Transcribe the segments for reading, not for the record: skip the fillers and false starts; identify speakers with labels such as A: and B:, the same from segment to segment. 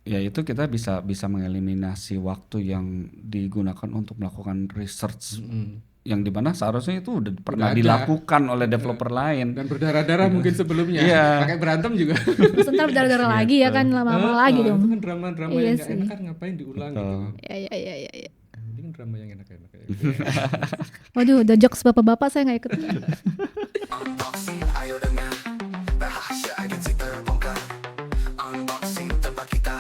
A: ya itu kita bisa bisa mengeliminasi waktu yang digunakan untuk melakukan research yang dimana seharusnya itu udah pernah
B: ada.
A: dilakukan oleh developer lain.
B: Dan berdarah-darah mungkin sebelumnya.
A: Iya.
B: Pakai berantem juga.
C: Sebentar berdarah lagi ya kan, lama-lama lagi
B: Itu
C: dong.
B: kan drama-drama
C: Iya
B: yang gak
C: sih.
B: enak kan ngapain diulang gitu kan.
C: Ya.
B: Mending drama yang enak-enak kayak gitu.
C: Waduh, udah jokes bapak-bapak saya nggak ikut.
D: Unboxing, ayo dengar rahasia agensi terbongkar. Unboxing tempat kita,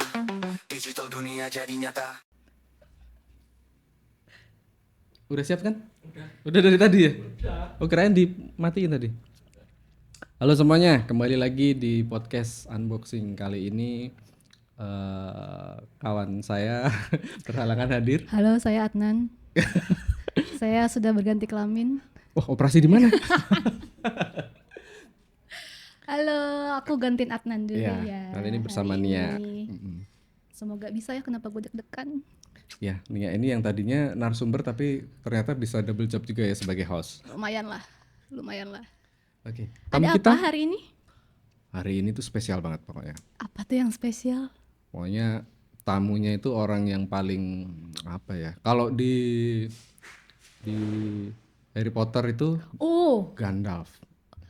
D: digital dunia jadi nyata.
B: Udah siap kan? Udah dari tadi ya? Oh kirain dimatiin tadi. Halo semuanya, kembali lagi di podcast unboxing kali ini. Kawan saya berhalangan hadir.
C: Halo, saya Adnan. Saya sudah berganti kelamin.
B: Wah, operasi di mana?
C: Halo, aku gantiin Adnan dulu
B: Iya,
C: ya.
B: kali ini bersama
C: hari
B: Nia.
C: ini. Semoga bisa ya, kenapa gue deg-degan.
B: Ya, Nia ini yang tadinya narasumber tapi ternyata bisa double job juga ya sebagai host.
C: Lumayan lah.
B: Oke.
C: Ada
B: Tamu kita
C: apa hari ini?
B: hari ini tuh spesial banget pokoknya.
C: Apa tuh yang spesial?
B: Pokoknya tamunya itu orang yang paling apa ya? Kalau di Harry Potter itu
C: Oh,
B: Gandalf.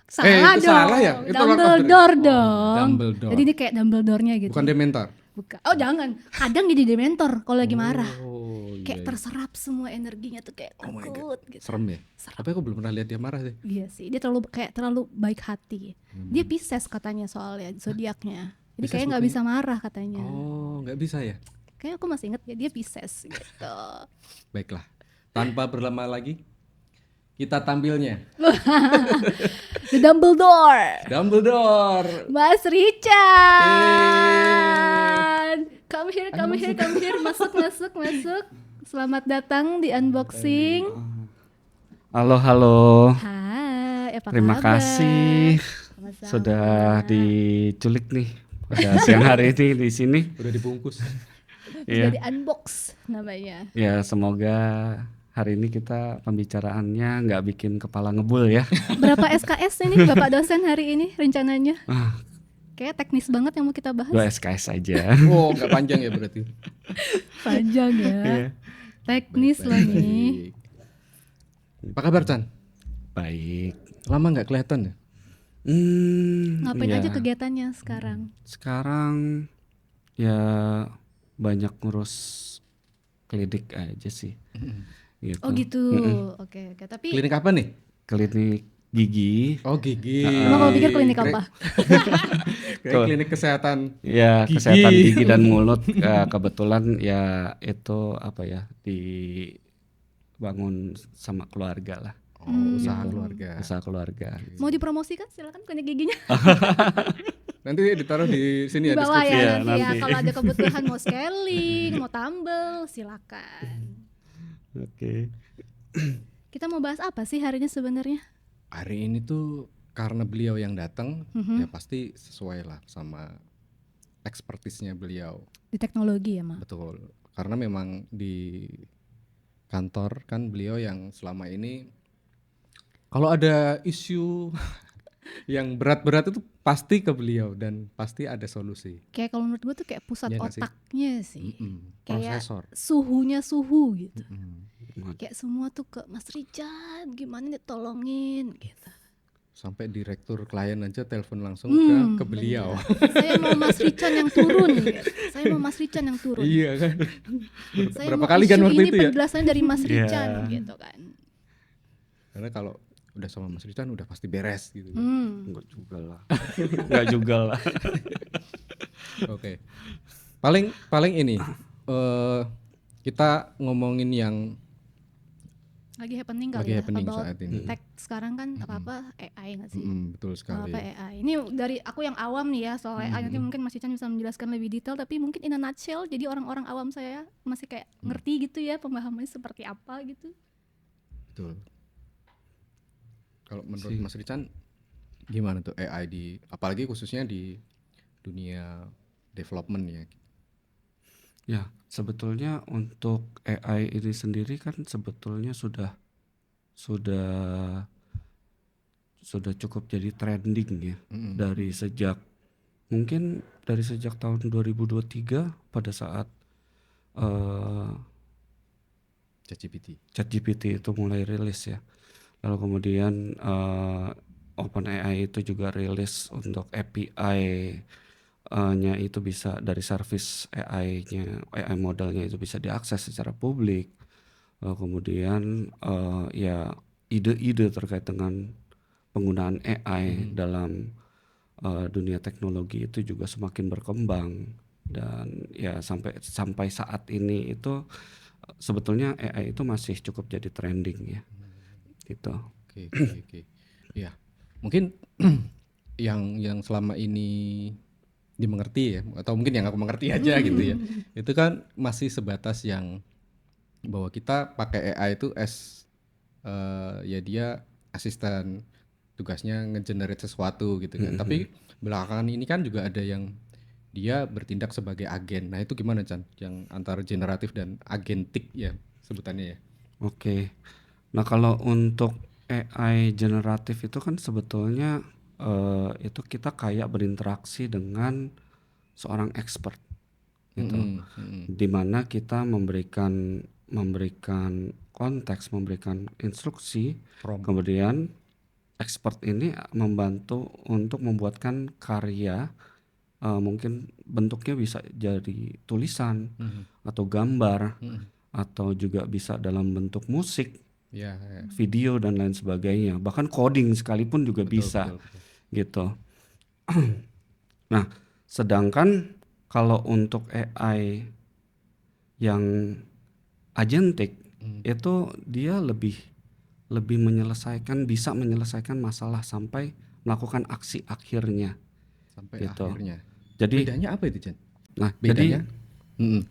C: salah
B: itu
C: dong.
B: salah ya? Itu Lord of the
C: Dumbledore
B: Rings.
C: dong.
B: Dumbledore.
C: Jadi ini kayak Dumbledore-nya gitu.
B: Bukan Dementor.
C: Bukan. Oh jangan. Kadang jadi dementor kalau lagi marah.
B: Oh,
C: Kayak
B: iya.
C: terserap semua energinya tuh kayak
B: Oh my
C: takut gitu.
B: Serem ya? Tapi aku belum pernah lihat dia marah sih.
C: Iya sih, dia terlalu baik hati. Dia Pisces katanya soalnya zodiaknya. Jadi
B: Pisces
C: kayak nggak bisa marah katanya.
B: Oh, nggak bisa ya?
C: Kayak aku masih inget ya dia Pisces gitu.
B: Baiklah. Tanpa berlama lagi, kita tampilnya
C: The Dumbledore,
B: Dumbledore.
C: Mas Richard. Come here, masuk. Selamat datang di unboxing.
A: Halo.
C: Hai, apa
A: Terima
C: kabar?
A: kasih
C: Sama-sama.
A: sudah diculik nih pada siang hari ini di sini.
B: Udah dibungkus.
A: Iya.
C: Jadi unbox namanya.
A: Ya, semoga hari ini kita pembicaraannya nggak bikin kepala ngebul ya.
C: Berapa SKS ini Bapak dosen hari ini rencananya?
A: Ah,
C: Kayak teknis banget yang mau kita bahas.
A: 2 SKS aja.
B: Oh, nggak panjang ya berarti.
C: Panjang ya.
A: Iya.
C: Teknis loh nih.
B: Apa kabar Chan?
A: Baik.
B: Lama nggak kelihatan ya?
C: Ngapain
A: Iya.
C: aja kegiatannya sekarang?
A: Sekarang ya banyak ngurus klinik aja sih. Gitu.
C: Oh gitu. Oke. Tapi
B: Klinik apa nih?
A: Klinik gigi.
B: Oh gigi.
C: emang kalau pikir klinik apa?
B: Kayak klinik kesehatan.
A: Ya,
B: Gigi.
A: kesehatan gigi dan mulut. Kebetulan ya itu apa ya, dibangun sama keluarga lah.
B: Oh, usaha keluarga.
A: Usaha keluarga.
C: Mau dipromosikan silakan klinik giginya.
B: Nanti ditaruh di sini
C: Di
B: ya
C: bawah
B: deskripsi.
C: ya
A: Iya,
C: nanti ya.
A: nanti.
C: Kalau ada kebutuhan mau scaling, mau tambel, silakan.
A: Oke.
C: Kita mau bahas apa sih hari ini sebenarnya?
B: Hari ini tuh karena beliau yang datang, ya pasti sesuai lah sama ekspertisnya beliau.
C: Di teknologi ya, Ma.
B: Betul. Karena memang di kantor kan beliau yang selama ini kalau ada isu yang berat-berat itu pasti ke beliau dan pasti ada solusi.
C: Kayak kalau menurut gue tuh kayak pusat
B: Iya nggak sih?
C: otaknya sih. Kayak
B: Prosesor.
C: suhunya suhu gitu.
B: Mm.
C: Kayak semua tuh ke Mas Richard, gimana nih tolongin gitu.
B: Sampai direktur klien aja telepon langsung ke
C: Hmm,
B: beliau.
C: Saya mau Mas Richard yang turun gitu. Saya mau Mas Richard yang turun.
B: Iya kan.
C: Saya
B: Berapa
C: mau
B: kali kan
C: isu
B: waktu
C: ini
B: itu ya?
C: penjelasannya dari Mas
A: Iya.
C: Richard gitu kan.
B: Karena kalau udah sama Mas Rican udah pasti beres gitu.
A: Enggak juga lah. Enggak juga lah.
B: Oke. Paling ini kita ngomongin yang
C: Lagi happening kali
B: lagi
C: ya.
B: happening
C: About
B: saat ini.
C: tech sekarang kan apa-apa AI nggak sih?
B: Betul sekali.
C: Apa AI? Ini dari aku yang awam nih ya soal AI, nanti mungkin Mas Richard bisa menjelaskan lebih detail, tapi mungkin in a nutshell jadi orang-orang awam saya masih kayak ngerti gitu ya pemahamannya seperti apa gitu.
B: Betul. Kalau menurut Mas Rican gimana tuh AI di apalagi khususnya di dunia development ya.
A: Ya, sebetulnya untuk AI ini sendiri kan sebetulnya sudah cukup jadi trending ya. Dari sejak Mungkin dari sejak tahun 2023 pada saat eh,
B: ChatGPT.
A: ChatGPT itu mulai rilis ya. Lalu kemudian OpenAI itu juga rilis untuk API-nya itu bisa dari service AI modelnya itu bisa diakses secara publik. Lalu kemudian ya ide-ide terkait dengan penggunaan AI dalam dunia teknologi itu juga semakin berkembang, dan ya sampai saat ini itu sebetulnya AI itu masih cukup jadi trending ya gitu.
B: Oke, oke, oke. Iya. Mungkin yang selama ini dimengerti ya, atau mungkin yang aku mengerti aja gitu ya. Itu kan masih sebatas yang bahwa kita pakai AI itu ya dia asisten, tugasnya ngegenerate sesuatu gitu kan. Tapi belakangan ini kan juga ada yang dia bertindak sebagai agen. Nah, itu gimana Chan? Yang antara generatif dan agentik ya sebutannya ya.
A: Oke. Nah, kalau untuk AI generatif itu kan sebetulnya itu kita kayak berinteraksi dengan seorang expert gitu. Di mana kita memberikan konteks, memberikan instruksi, kemudian expert ini membantu untuk membuatkan karya, mungkin bentuknya bisa jadi tulisan atau gambar atau juga bisa dalam bentuk musik,
B: Ya, ya.
A: video dan lain sebagainya, bahkan coding sekalipun juga
B: Betul,
A: bisa
B: betul.
A: gitu. Nah, sedangkan kalau untuk AI yang agentic itu dia lebih bisa menyelesaikan masalah sampai melakukan aksi akhirnya
B: Sampai
A: gitu.
B: akhirnya.
A: Jadi
B: Bedanya apa itu Chan?
A: nah
B: Bedanya?
A: jadi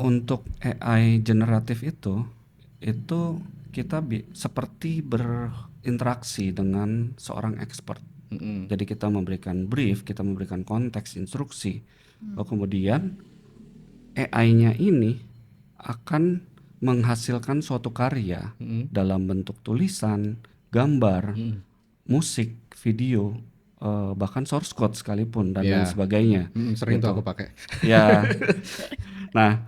A: untuk AI generatif itu kita seperti berinteraksi dengan seorang expert. Jadi kita memberikan brief, kita memberikan konteks, instruksi. Lalu kemudian AI-nya ini akan menghasilkan suatu karya dalam bentuk tulisan, gambar, musik, video, bahkan source code sekalipun dan lain
B: Ya.
A: sebagainya.
B: Sering tuh
A: gitu.
B: aku pakai.
A: Ya. Nah,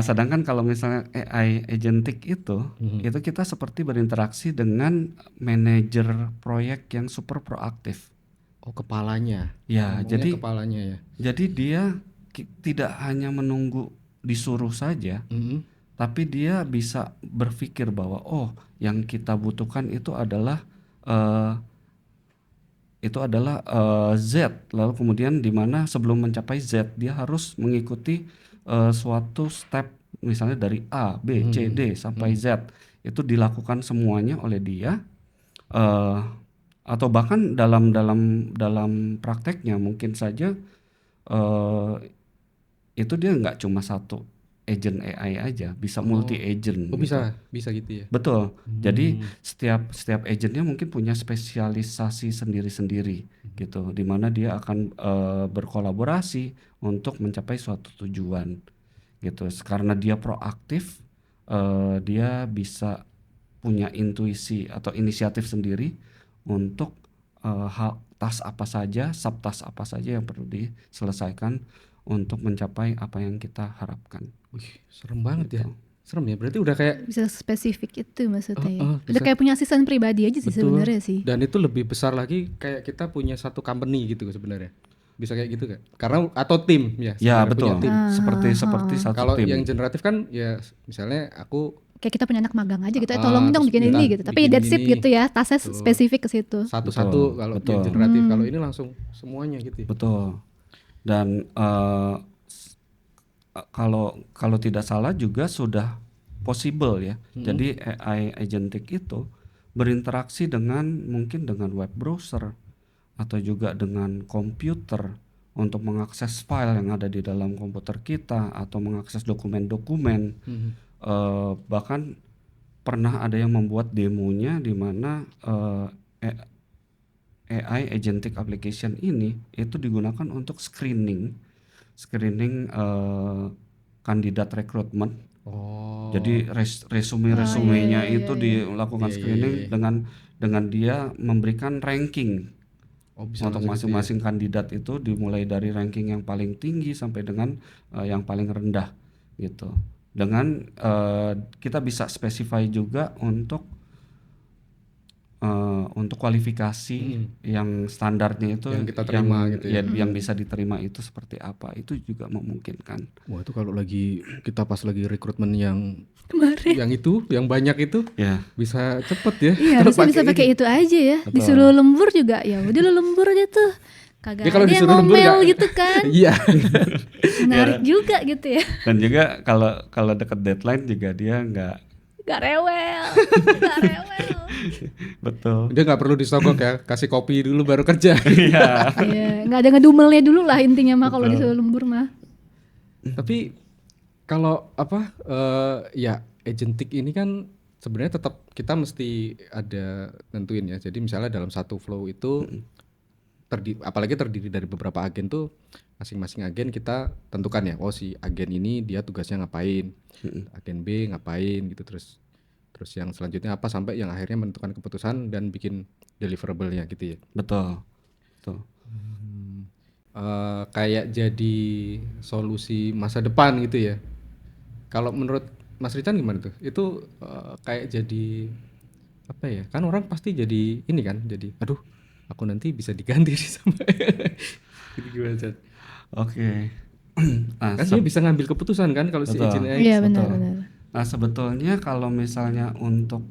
A: sedangkan kalau misalnya AI agentic itu kita seperti berinteraksi dengan manajer proyek yang super proaktif.
B: Oh, kepalanya.
A: Ya,
B: Ngomongnya
A: jadi
B: kepalanya ya.
A: jadi dia tidak hanya menunggu disuruh saja, tapi dia bisa berpikir bahwa oh, yang kita butuhkan itu adalah eh, Z, lalu kemudian di mana sebelum mencapai Z dia harus mengikuti suatu step, misalnya dari A, B, C, D sampai Z, itu dilakukan semuanya oleh dia, eh, atau bahkan dalam prakteknya mungkin saja itu dia nggak cuma satu agent AI aja, bisa multi agent
B: Oh,
A: gitu.
B: bisa gitu ya.
A: Betul. Jadi setiap agentnya mungkin punya spesialisasi sendiri-sendiri gitu, di mana dia akan berkolaborasi untuk mencapai suatu tujuan gitu. Karena dia proaktif, dia bisa punya intuisi atau inisiatif sendiri untuk task apa saja, subtask apa saja yang perlu diselesaikan untuk mencapai apa yang kita harapkan.
B: Wih, serem banget ya.
A: Gitu.
B: Serem ya. Berarti udah kayak
C: Bisa spesifik itu maksudnya ya.
B: bisa.
C: Udah kayak punya asisten pribadi aja sih sebenarnya sih.
B: Dan itu lebih besar lagi kayak kita punya satu company gitu sebenarnya. Bisa kayak gitu kan? Karena atau tim ya.
A: Ya
B: sebenarnya
A: betul.
B: punya tim.
A: Seperti satu
B: Kalau
A: tim.
B: yang generatif kan ya misalnya aku
C: Kayak kita punya anak magang aja gitu, tolong dong
B: terus
C: bikin
B: minta
C: ini gitu. Tapi
B: bikin
C: that's it
B: ini.
C: gitu ya, tasnya spesifik ke situ.
B: satu-satu kalau yang generatif. Kalau ini langsung semuanya gitu.
A: Betul. Dan kalau tidak salah juga sudah possible ya. Jadi AI agentic itu berinteraksi mungkin dengan web browser atau juga dengan komputer untuk mengakses file yang ada di dalam komputer kita atau mengakses dokumen-dokumen. Bahkan pernah ada yang membuat demonya di mana AI agentic application ini itu digunakan untuk screening kandidat rekrutmen.
B: Oh.
A: Jadi resume-resumenya itu dilakukan screening dengan dia memberikan ranking
B: Oh, bisa
A: Untuk
B: langsung gitu ya.
A: masing-masing kandidat itu dimulai dari ranking yang paling tinggi sampai dengan yang paling rendah gitu. Dengan kita bisa specify juga untuk kualifikasi yang standarnya itu
B: Yang kita terima gitu ya.
A: yang bisa diterima itu seperti apa, itu juga memungkinkan.
B: Wah, itu kalau lagi kita pas lagi rekrutmen yang
C: Kemarin.
B: yang banyak itu
A: Ya,
B: bisa cepet ya.
C: Iya,
B: Kalau
C: harusnya bisa pakai itu aja ya.
A: Betul.
C: Disuruh lembur juga ya udah lu lembur aja tuh. Kagak
B: Ya, kalau
C: ada yang
B: disuruh lembur
C: ngomel
B: nggak-
C: gitu kan.
B: Iya.
C: Menarik juga gitu ya.
A: dan juga kalau dekat deadline juga dia nggak
C: Gak rewel. Gak rewel.
A: betul.
B: Dia nggak perlu disogok ya, kasih kopi dulu baru kerja.
A: Iya.
C: Iya, nggak ada ngedumelnya dulu lah intinya mah kalau
A: Betul.
C: disuruh lembur mah.
B: Tapi kalau ya agentic ini kan sebenarnya tetap kita mesti ada nentuin ya. Jadi misalnya dalam satu flow itu apalagi terdiri dari beberapa agen tuh, masing-masing agen kita tentukan ya. Oh, si agen ini dia tugasnya ngapain, agen B ngapain gitu, terus yang selanjutnya apa sampai yang akhirnya menentukan keputusan dan bikin deliverable-nya gitu ya.
A: Betul.
B: Kayak jadi solusi masa depan gitu ya. Kalau menurut Mas Rican gimana tuh? Itu kayak jadi apa ya? Kan orang pasti jadi ini kan, jadi aduh, aku nanti bisa diganti nih sama gitu gimana, Chan?
A: Oke. Nah,
B: Kan dia bisa ngambil keputusan kan kalau si
A: Betul.
B: agent AI.
C: Iya
A: betul.
C: benar-benar.
A: Nah, sebetulnya kalau misalnya untuk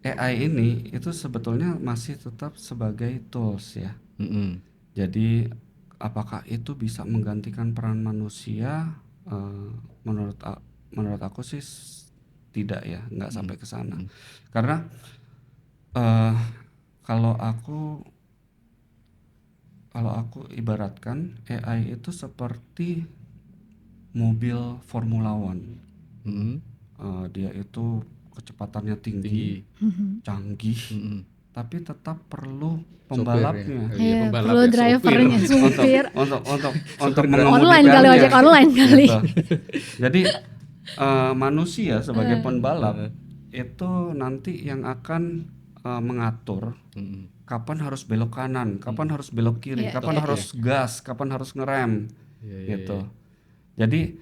A: AI ini itu sebetulnya masih tetap sebagai tools ya.
B: Mm-mm.
A: Jadi apakah itu bisa menggantikan peran manusia? Menurut aku sih tidak ya, nggak sampai ke sana. Karena kalau aku ibaratkan AI itu seperti mobil Formula One.
B: Mm-mm.
A: Dia itu kecepatannya tinggi, canggih, tapi tetap perlu pembalapnya.
B: Sopirnya.
C: Iya,
B: pembalap
C: perlu
B: ya,
C: drivernya, supir.
A: untuk
C: Online kali, ojek
A: mengemudikannya.
C: online kali.
A: Gitu. Jadi manusia sebagai pembalap itu nanti yang akan mengatur kapan harus belok kanan, kapan harus belok kiri,
C: Iya,
A: kapan
C: iya,
A: harus gas, kapan harus ngerem,
B: Iya,
A: gitu. Jadi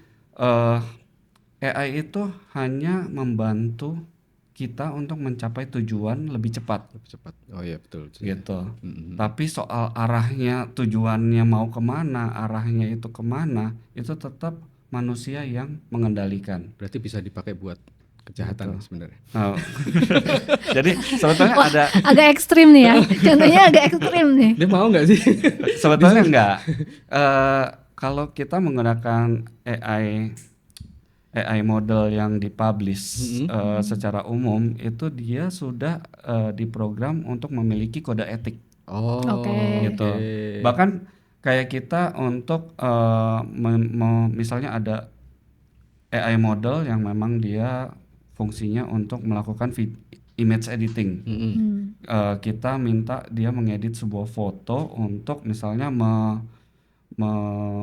A: AI itu hanya membantu kita untuk mencapai tujuan lebih cepat,
B: lebih cepat. Oh iya betul.
A: gitu. Tapi soal arahnya, tujuannya mau kemana, arahnya itu kemana, itu tetap manusia yang mengendalikan.
B: Berarti bisa dipakai buat kejahatan sebenarnya.
A: Nah, jadi sebetulnya
C: Wah,
A: ada,
C: agak ekstrim nih ya. Contohnya agak ekstrim nih.
B: Dia mau nggak sih?
A: sebetulnya enggak. Kalau kita menggunakan AI model yang dipublish secara umum, itu dia sudah diprogram untuk memiliki kode etik.
B: Oh,
C: Oke.
A: Gitu. Bahkan kayak kita untuk misalnya ada AI model yang memang dia fungsinya untuk melakukan image editing. Kita minta dia mengedit sebuah foto untuk misalnya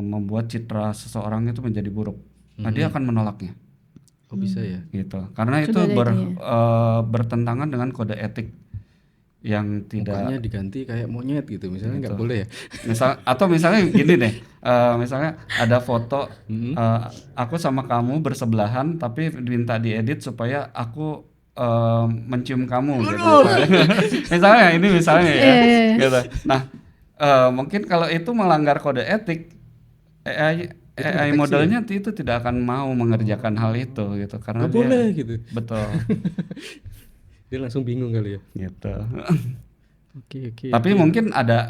A: membuat citra seseorang itu menjadi buruk. Nah, dia akan menolaknya.
B: Oh bisa ya.
A: Gitu. Karena
C: Sudah
A: itu
C: ada itunya.
A: bertentangan dengan kode etik yang tidak
B: Mukanya diganti kayak monyet gitu, misalnya nggak
A: Gitu.
B: boleh ya.
A: misalnya gini deh, misalnya ada foto aku sama kamu bersebelahan tapi minta diedit supaya aku mencium kamu gitu. Misalnya ya,
C: Iya.
A: gitu. Nah, mungkin kalau itu melanggar kode etik, AI modelnya itu tidak akan mau mengerjakan hal itu gitu, karena
B: Nggak boleh gitu.
A: betul
B: Dia langsung bingung kali ya.
A: gitu.
B: Oke.
A: Tapi mungkin ada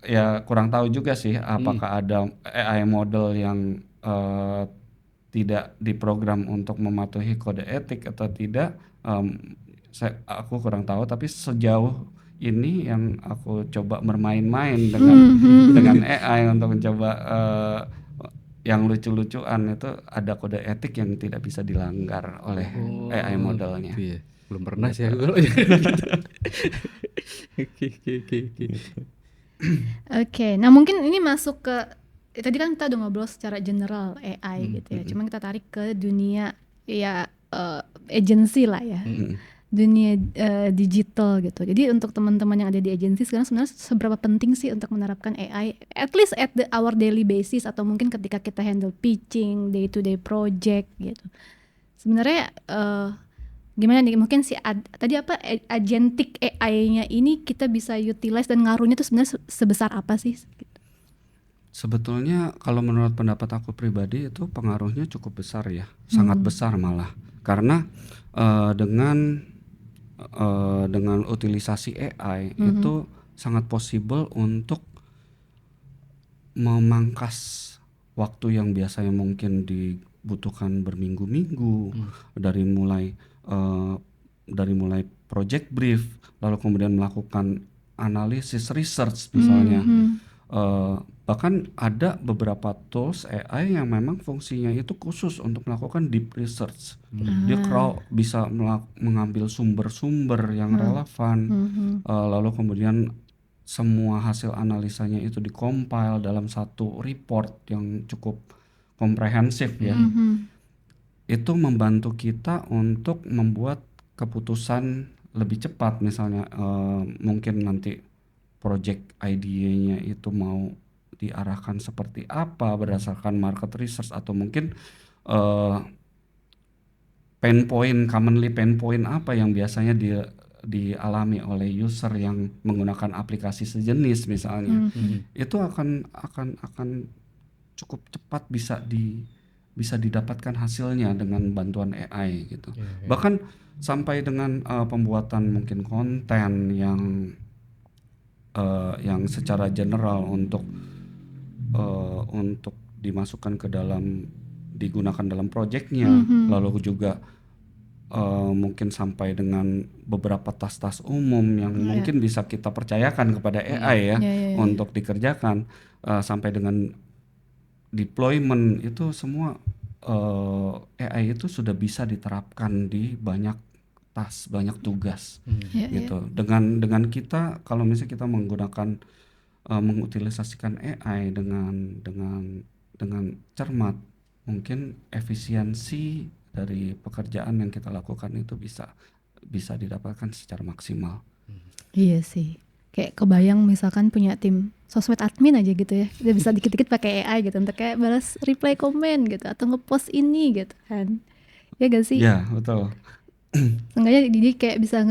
A: ya, kurang tahu juga sih apakah ada AI model yang tidak diprogram untuk mematuhi kode etik atau tidak. Aku kurang tahu, tapi sejauh ini yang aku coba bermain-main dengan AI untuk mencoba yang lucu-lucuan, itu ada kode etik yang tidak bisa dilanggar oleh AI modelnya.
B: Gitu ya. Belum pernah sih aku. Oke.
C: Oke, nah mungkin ini masuk ke tadi kan kita udah ngobrol secara general AI gitu ya. Cuma kita tarik ke dunia ya agency lah ya. dunia digital gitu. Jadi untuk teman-teman yang ada di agensi sekarang sebenarnya seberapa penting sih untuk menerapkan AI at least at our daily basis, atau mungkin ketika kita handle pitching, day to day project gitu. Sebenarnya gimana nih, mungkin tadi apa agentic AI-nya ini kita bisa utilize dan ngaruhnya tuh sebenarnya sebesar apa sih?
A: Sebetulnya kalau menurut pendapat aku pribadi itu pengaruhnya cukup besar ya, sangat besar malah. Karena dengan utilisasi AI itu sangat possible untuk memangkas waktu yang biasanya mungkin dibutuhkan berminggu-minggu dari mulai project brief, lalu kemudian melakukan analisis research misalnya. Bahkan ada beberapa tools AI yang memang fungsinya itu khusus untuk melakukan deep research. Dia bisa mengambil sumber-sumber yang relevan, lalu kemudian semua hasil analisanya itu dikompil dalam satu report yang cukup komprehensif ya. Itu membantu kita untuk membuat keputusan lebih cepat, misalnya mungkin nanti project idea-nya itu mau diarahkan seperti apa berdasarkan market research, atau mungkin commonly pain point apa yang biasanya dialami oleh user yang menggunakan aplikasi sejenis misalnya. Itu akan cukup cepat bisa didapatkan hasilnya dengan bantuan AI gitu. Bahkan sampai dengan pembuatan mungkin konten yang secara general untuk dimasukkan digunakan dalam proyeknya, lalu juga mungkin sampai dengan beberapa tas-tas umum yang mungkin bisa kita percayakan kepada AI ya untuk dikerjakan, sampai dengan deployment itu semua AI itu sudah bisa diterapkan di banyak tas, banyak tugas gitu. Dengan kita kalau misalnya kita menggunakan mengutilisasikan AI dengan cermat, mungkin efisiensi dari pekerjaan yang kita lakukan itu bisa didapatkan secara maksimal.
C: Iya sih. Kayak kebayang misalkan punya tim sosmed admin aja gitu ya, dia bisa dikit-dikit pakai AI gitu untuk kayak balas reply komen gitu atau ngepost ini gitu kan. Ya gak sih?
A: Ya, betul.
C: Seenggaknya jadi kayak bisa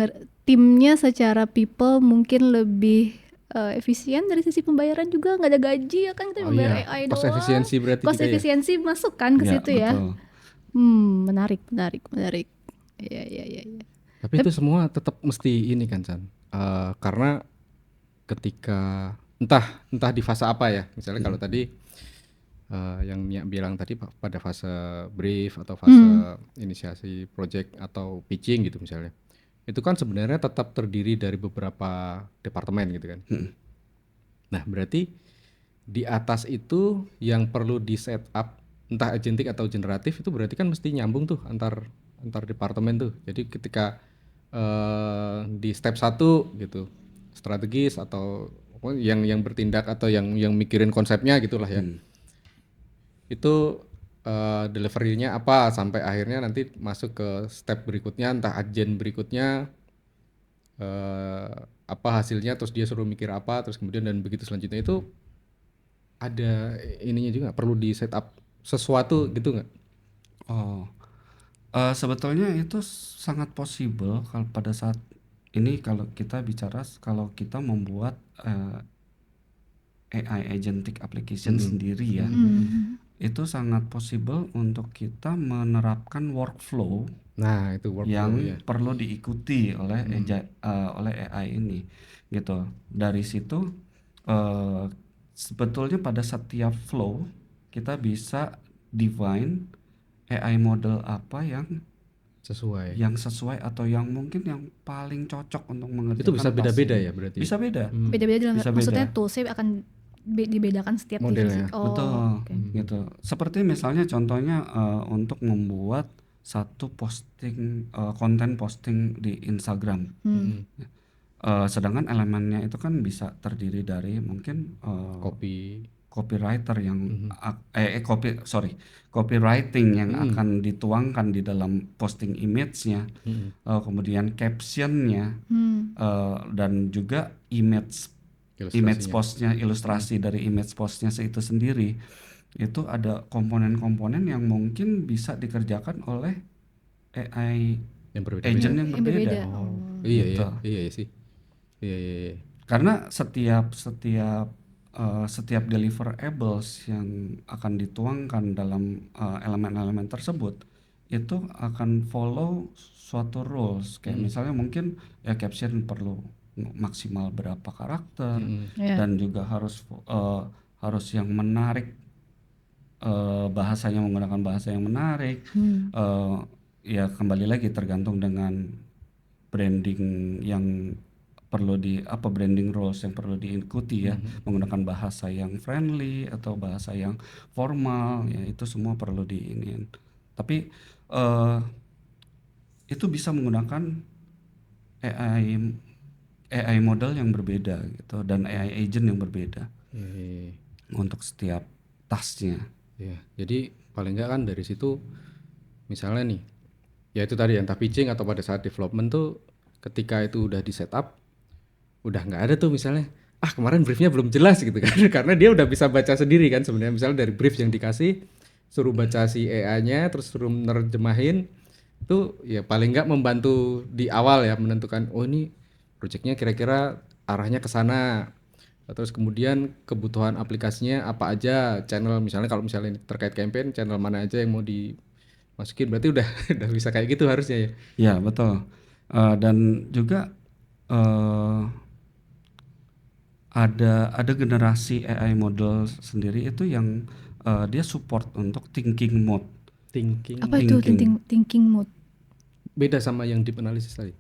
C: timnya secara people mungkin lebih efisien, dari sisi pembayaran juga nggak ada gaji ya kan, kita membayar AI doang.
B: Cost efisiensi berarti
C: Cost efisiensi masuk kan ke situ ya.
A: Betul.
C: Menarik. Iya.
B: Tapi itu semua tetap mesti ini kan Chan, karena ketika entah di fase apa ya, misalnya kalau tadi yang Nia bilang tadi pada fase brief atau fase inisiasi project atau pitching gitu misalnya, itu kan sebenarnya tetap terdiri dari beberapa departemen gitu kan. Nah berarti di atas itu yang perlu di set up entah agentic atau generatif itu berarti kan mesti nyambung tuh antar departemen tuh. Jadi ketika di step 1 gitu strategis atau yang bertindak atau yang mikirin konsepnya gitulah ya, itu delivery-nya apa sampai akhirnya nanti masuk ke step berikutnya, entah agen berikutnya apa hasilnya, terus dia suruh mikir apa, terus kemudian dan begitu selanjutnya. Itu ada ininya juga, perlu di set up sesuatu gitu nggak?
A: Sebetulnya itu sangat possible kalau pada saat ini, kalau kita bicara kalau kita membuat AI agentic application sendiri ya, itu sangat possible untuk kita menerapkan workflow.
B: Nah itu workflow
A: yang
B: ya.
A: perlu diikuti oleh AI ini gitu. Dari situ sebetulnya pada setiap flow kita bisa define AI model apa yang sesuai atau yang mungkin yang paling cocok untuk mengerjakan.
B: Itu bisa beda-beda
A: task.
B: ya berarti?
A: Bisa beda.
C: Beda-beda dalam
A: Bisa
C: maksudnya
A: beda.
C: toolsnya akan dibedakan setiap
B: modelnya.
C: divisi.
A: Betul, gitu. Seperti misalnya contohnya untuk membuat satu konten posting di Instagram. Sedangkan elemennya itu kan bisa terdiri dari mungkin
B: Copy,
A: copywriter yang copywriting yang akan dituangkan di dalam posting image-nya, kemudian caption-nya, dan juga image
B: Ilustrasinya.
A: postnya, ilustrasi dari image postnya itu sendiri. Itu ada komponen-komponen yang mungkin bisa dikerjakan oleh AI
B: Yang berbeda-beda.
A: agent yang
C: Yang
A: berbeda.
B: Iya
A: Gitu.
B: iya sih. Iya.
A: Karena setiap deliverables yang akan dituangkan dalam elemen-elemen tersebut itu akan follow suatu rules. Kayak misalnya mungkin ya caption perlu maksimal berapa karakter
C: Ya.
A: dan juga harus yang menarik, bahasanya menggunakan bahasa yang menarik. Ya kembali lagi tergantung dengan branding yang branding rules yang perlu diikuti ya, menggunakan bahasa yang friendly atau bahasa yang formal ya, itu semua perlu diinin. Tapi itu bisa menggunakan AI model yang berbeda gitu dan AI agent yang berbeda
B: Iya.
A: untuk setiap tasknya.
B: Iya. Jadi paling enggak kan dari situ misalnya nih, ya itu tadi entah pitching atau pada saat development tuh ketika itu udah di setup, udah nggak ada tuh misalnya kemarin briefnya belum jelas gitu kan karena dia udah bisa baca sendiri kan sebenarnya, misalnya dari brief yang dikasih suruh baca si AI-nya terus suruh nerjemahin itu ya paling nggak membantu di awal ya menentukan ini projectnya kira-kira arahnya ke sana, terus kemudian kebutuhan aplikasinya apa aja, channel misalnya kalau misalnya terkait campaign channel mana aja yang mau dimasukin, berarti udah udah bisa kayak gitu harusnya ya.
A: Ya betul. Dan juga ada generasi AI model sendiri itu yang dia support untuk thinking mode.
C: Apa itu thinking mode?
B: Beda sama yang deep analysis tadi.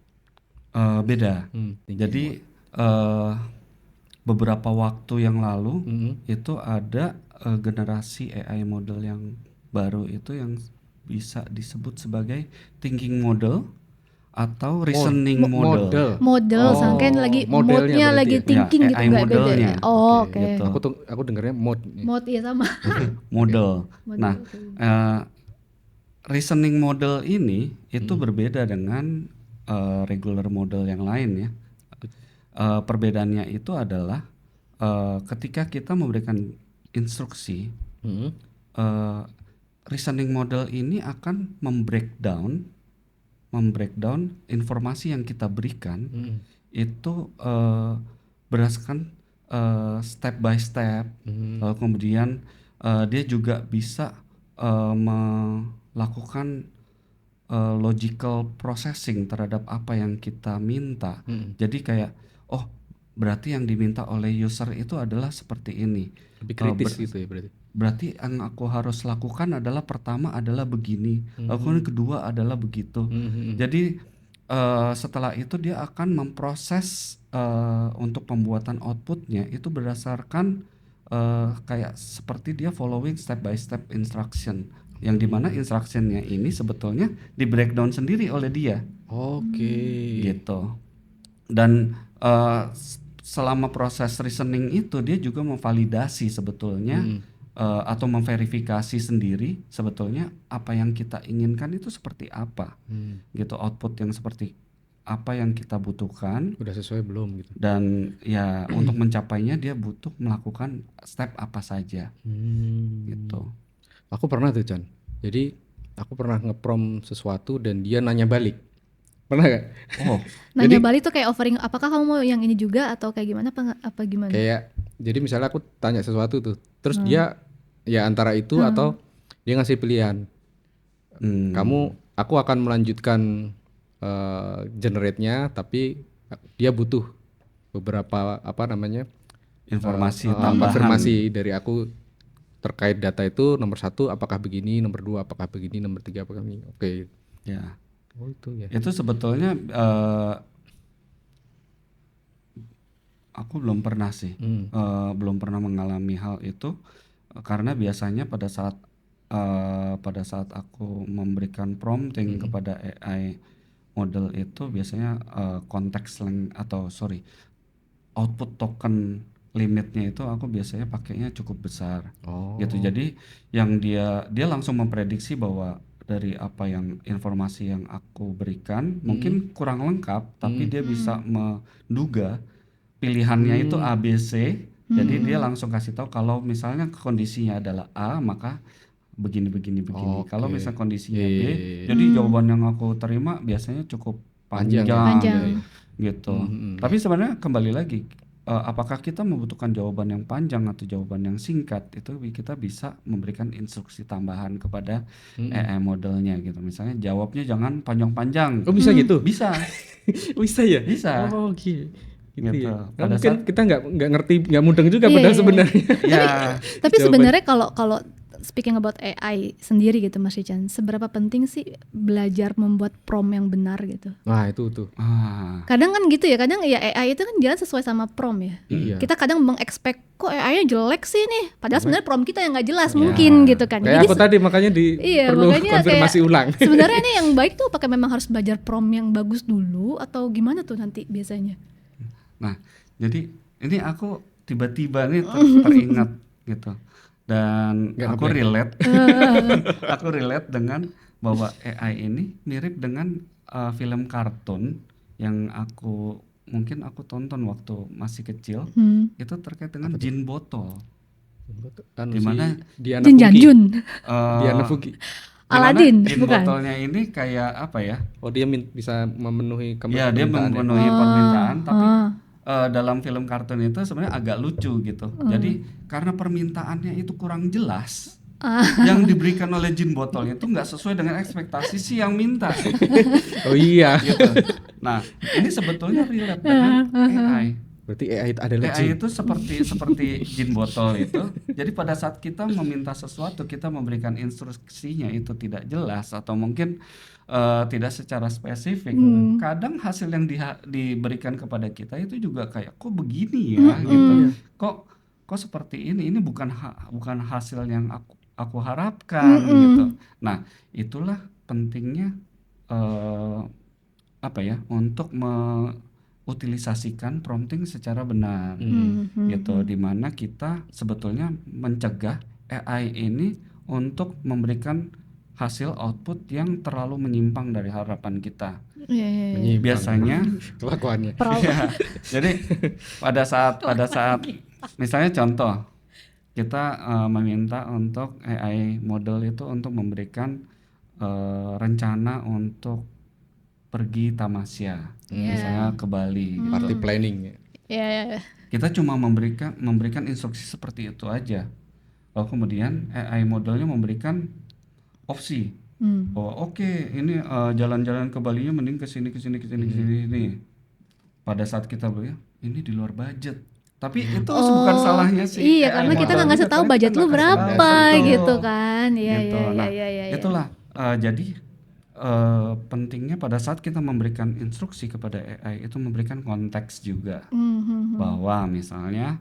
A: Beda. Jadi beberapa waktu yang lalu itu ada generasi AI model yang baru itu yang bisa disebut sebagai thinking model atau reasoning model.
C: Sangkain lagi
B: modelnya
C: mode-nya
B: berarti
C: lagi
B: ya?
C: thinking
A: Ya,
C: gitu,
A: AI
C: nggak beda
A: modelnya.
C: ya? Oh, oke.
A: Gitu.
B: Aku dengarnya mode.
C: Mode ya sama.
A: Model. Nah,
C: Oke.
A: reasoning model ini itu berbeda dengan regular model yang lain ya. Perbedaannya itu adalah ketika kita memberikan instruksi, reasoning model ini akan membreakdown informasi yang kita berikan itu berdasarkan step by step. Lalu kemudian dia juga bisa melakukan logical processing terhadap apa yang kita minta. Jadi kayak berarti yang diminta oleh user itu adalah seperti ini.
B: Lebih kritis gitu ya berarti.
A: Berarti yang aku harus lakukan adalah pertama adalah begini, lalu kedua adalah begitu. Jadi setelah itu dia akan memproses untuk pembuatan outputnya itu berdasarkan kayak seperti dia following step by step instruction, yang dimana instructionnya ini sebetulnya di breakdown sendiri oleh dia. Gitu. Dan selama proses reasoning itu dia juga memvalidasi sebetulnya atau memverifikasi sendiri sebetulnya apa yang kita inginkan itu seperti apa, gitu, output yang seperti apa yang kita butuhkan,
B: Udah sesuai belum gitu.
A: dan ya untuk mencapainya dia butuh melakukan step apa saja, gitu.
B: Aku pernah tuh Chan, jadi aku pernah nge-prompt sesuatu dan dia nanya balik. Pernah gak?
C: Nanya balik tuh kayak offering, apakah kamu mau yang ini juga atau kayak gimana apa gimana?
B: Kayak jadi misalnya aku tanya sesuatu tuh, terus dia ya antara itu atau dia ngasih pilihan. Aku akan melanjutkan generate-nya, tapi dia butuh beberapa
A: Informasi tambahan.
B: konfirmasi dari aku terkait data itu, nomor 1 apakah begini, nomor 2 apakah begini, nomor 3 apakah begini. Oke.
A: Ya.
B: Oh itu ya.
A: Itu sebetulnya aku belum pernah sih, belum pernah mengalami hal itu, karena biasanya pada saat aku memberikan prompting kepada AI model itu biasanya output token limitnya itu aku biasanya pakainya cukup besar
B: Oh.
A: gitu. Jadi yang dia langsung memprediksi bahwa dari apa yang informasi yang aku berikan mungkin kurang lengkap, tapi dia bisa menduga pilihannya itu A, B, C. Jadi dia langsung kasih tahu kalau misalnya kondisinya adalah A, maka begini. Kalau
B: Oke.
A: misalnya kondisinya
B: Iya,
A: B,
B: iya, iya.
A: jadi jawaban yang aku terima biasanya cukup
B: Panjang ya?
C: Panjang.
A: gitu. Tapi sebenarnya kembali lagi, apakah kita membutuhkan jawaban yang panjang atau jawaban yang singkat, itu kita bisa memberikan instruksi tambahan kepada AI modelnya gitu. Misalnya jawabnya jangan panjang-panjang.
B: Oh bisa gitu?
A: Bisa,
B: Bisa ya?
A: bisa.
B: Oh gitu
A: Gitu.
B: ya. Nah,
A: Pada
B: mungkin
A: saat
B: kita nggak ngerti, nggak mudeng juga
C: Iya,
B: padahal
C: iya.
B: sebenarnya.
A: ya
C: Tapi
B: Jawaban.
C: sebenarnya kalau speaking about AI sendiri gitu Mas Richan, seberapa penting sih belajar membuat prompt yang benar gitu?
B: Nah itu tuh.
C: Kadang kan gitu ya, kadang ya AI itu kan jalan sesuai sama prompt ya.
B: Iya.
C: Kita kadang mengekspek kok AI-nya jelek sih nih, padahal sebenarnya prompt kita yang nggak jelas
A: Ya.
C: mungkin gitu kan.
B: Kayak aku
C: Jadi
B: tadi makanya
C: iya,
B: perlu
C: makanya
B: konfirmasi
C: kayak
B: ulang.
C: sebenarnya nih yang baik tuh apakah memang harus belajar prompt yang bagus dulu atau gimana tuh nanti biasanya?
A: Nah, jadi ini aku tiba-tiba nih teringat gitu. Dan
B: Nggak
A: aku
B: ngeblank.
A: relate, aku relate dengan bahwa AI ini mirip dengan film kartun yang mungkin aku tonton waktu masih kecil. Itu terkait dengan jin botol.
B: Anu
A: Di mana
B: si Diana
C: Jin
B: Fugi.
C: Janjun,
B: Diana Fugi.
A: di mana
C: Aladdin,
A: jin
C: bukan?
A: botolnya ini kayak apa ya?
B: Oh dia bisa memenuhi
A: Ya, dia
B: permintaan ya?
A: memenuhi permintaan, tapi dalam film kartun itu sebenarnya agak lucu gitu. Jadi karena permintaannya itu kurang jelas, yang diberikan oleh jin botol itu nggak sesuai dengan ekspektasi si yang minta.
B: Oh iya.
A: Gitu. Nah, ini sebetulnya relate dengan AI.
B: Berarti AI itu adalah
A: AI
B: jin.
A: itu seperti jin botol itu. Jadi pada saat kita meminta sesuatu, kita memberikan instruksinya itu tidak jelas atau mungkin tidak secara spesifik. Kadang hasil yang diberikan kepada kita itu juga kayak kok begini ya gitu. Kok seperti ini bukan hasil yang aku harapkan gitu. Nah, itulah pentingnya untuk utilisasikan prompting secara benar gitu, dimana kita sebetulnya mencegah AI ini untuk memberikan hasil output yang terlalu menyimpang dari harapan kita.
B: Menyimpang.
A: Biasanya
B: Kelakuannya.
A: ya, jadi pada saat misalnya contoh kita meminta untuk AI model itu untuk memberikan rencana untuk pergi tamasya misalnya ke Bali gitu.
B: Party planning ya.
C: Ya,
A: Kita cuma memberikan instruksi seperti itu aja. Lalu kemudian AI modelnya memberikan opsi. Oh oke, ini jalan-jalan ke Balinya mending ke sini. Pada saat kita beli, ini di luar budget. Tapi itu bukan salahnya sih.
C: Iya, karena kita nggak ngasih tahu budget lu berapa gitu kan. Iya,
A: Gitu.
C: iya,
A: Nah,
C: iya, iya.
A: itulah jadi pentingnya pada saat kita memberikan instruksi kepada AI itu memberikan konteks juga. Bahwa misalnya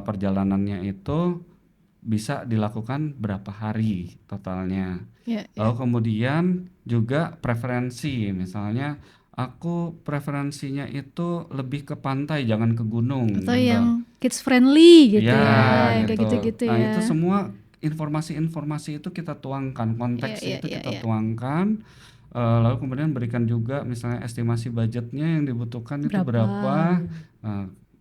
A: perjalanannya itu bisa dilakukan berapa hari totalnya. Lalu kemudian juga preferensi, misalnya aku preferensinya itu lebih ke pantai, jangan ke gunung.
C: Atau
A: gitu.
C: yang kids friendly gitu
A: Ya,
C: ya, kayak
A: gitu.
C: gitu-gitu
A: Nah,
C: ya.
A: itu semua informasi-informasi itu kita tuangkan, konteks
C: Iya,
A: itu
C: iya,
A: kita
C: iya.
A: tuangkan. Lalu kemudian berikan juga misalnya estimasi budgetnya yang dibutuhkan itu berapa.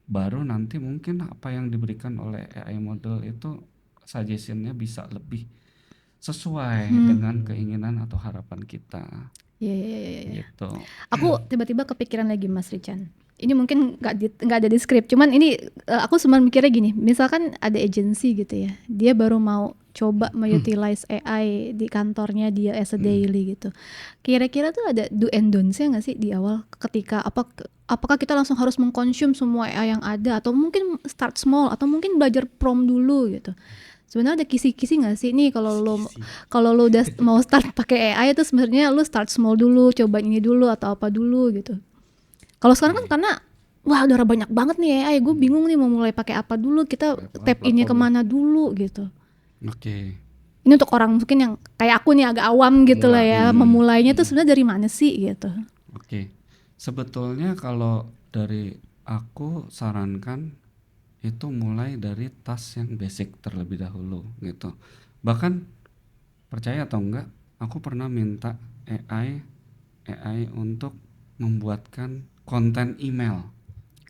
A: Baru nanti mungkin apa yang diberikan oleh AI model itu suggestionnya bisa lebih sesuai dengan keinginan atau harapan kita.
C: Iya.
A: Gitu.
C: Aku tiba-tiba kepikiran lagi Mas Richan. Ini mungkin nggak ada di skrip, cuman ini aku cuma mikirnya gini, misalkan ada agency gitu ya, dia baru mau coba utilize AI di kantornya dia as a daily gitu. Kira-kira tuh ada do and don'ts-nya nggak sih di awal ketika apakah kita langsung harus mengkonsum semua AI yang ada atau mungkin start small atau mungkin belajar prompt dulu gitu. Sebenarnya ada kisi-kisi nggak sih nih kalau lo udah mau start pakai AI itu sebenarnya lo start small dulu, cobain ini dulu atau apa dulu gitu. Kalau sekarang kan karena wah udah banyak banget nih AI, gue bingung nih mau mulai pakai apa dulu, kita tap ini kemana dulu gitu.
A: Oke.
C: Ini untuk orang mungkin yang kayak aku nih agak awam gitu lah ya, memulainya tuh sebenarnya dari mana sih gitu.
A: Oke. Sebetulnya kalau dari aku sarankan itu mulai dari task yang basic terlebih dahulu gitu. Bahkan percaya atau enggak, aku pernah minta AI untuk membuatkan konten email.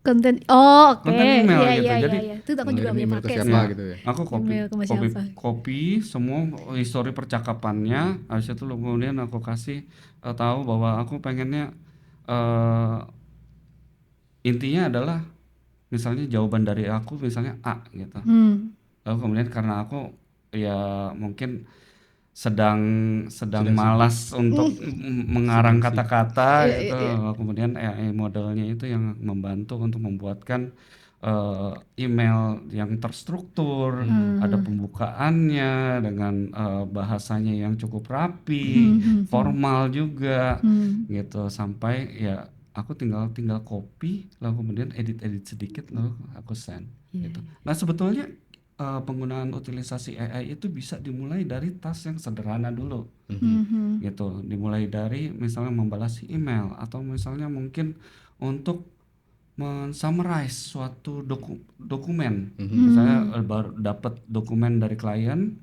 C: Konten oke.
A: Email
C: Iya
A: gitu.
C: iya iya
A: Jadi
C: iya. Itu aku juga
B: Ngirim
C: punya
B: email ke
C: pakai
B: siapa
C: sih.
B: gitu ya.
A: aku
C: Email ke siapa.
A: copy semua histori percakapannya, habis itu kemudian aku kasih tahu bahwa aku pengennya eh, intinya adalah misalnya jawaban dari aku misalnya A gitu. Lalu kemudian karena aku ya mungkin sedang
B: Sedang
A: malas untuk mengarang
B: Sedang sibuk.
A: kata
C: Iya
A: gitu,
C: iya iya.
A: kemudian AI modelnya itu yang membantu untuk membuatkan email yang terstruktur, ada pembukaannya dengan bahasanya yang cukup rapi, formal juga gitu, sampai ya aku tinggal copy lalu kemudian edit sedikit lalu aku send gitu. Nah sebetulnya penggunaan utilisasi AI itu bisa dimulai dari task yang sederhana dulu gitu, dimulai dari misalnya membalas email atau misalnya mungkin untuk men-summarize suatu dokumen. Misalnya baru dapat dokumen dari klien,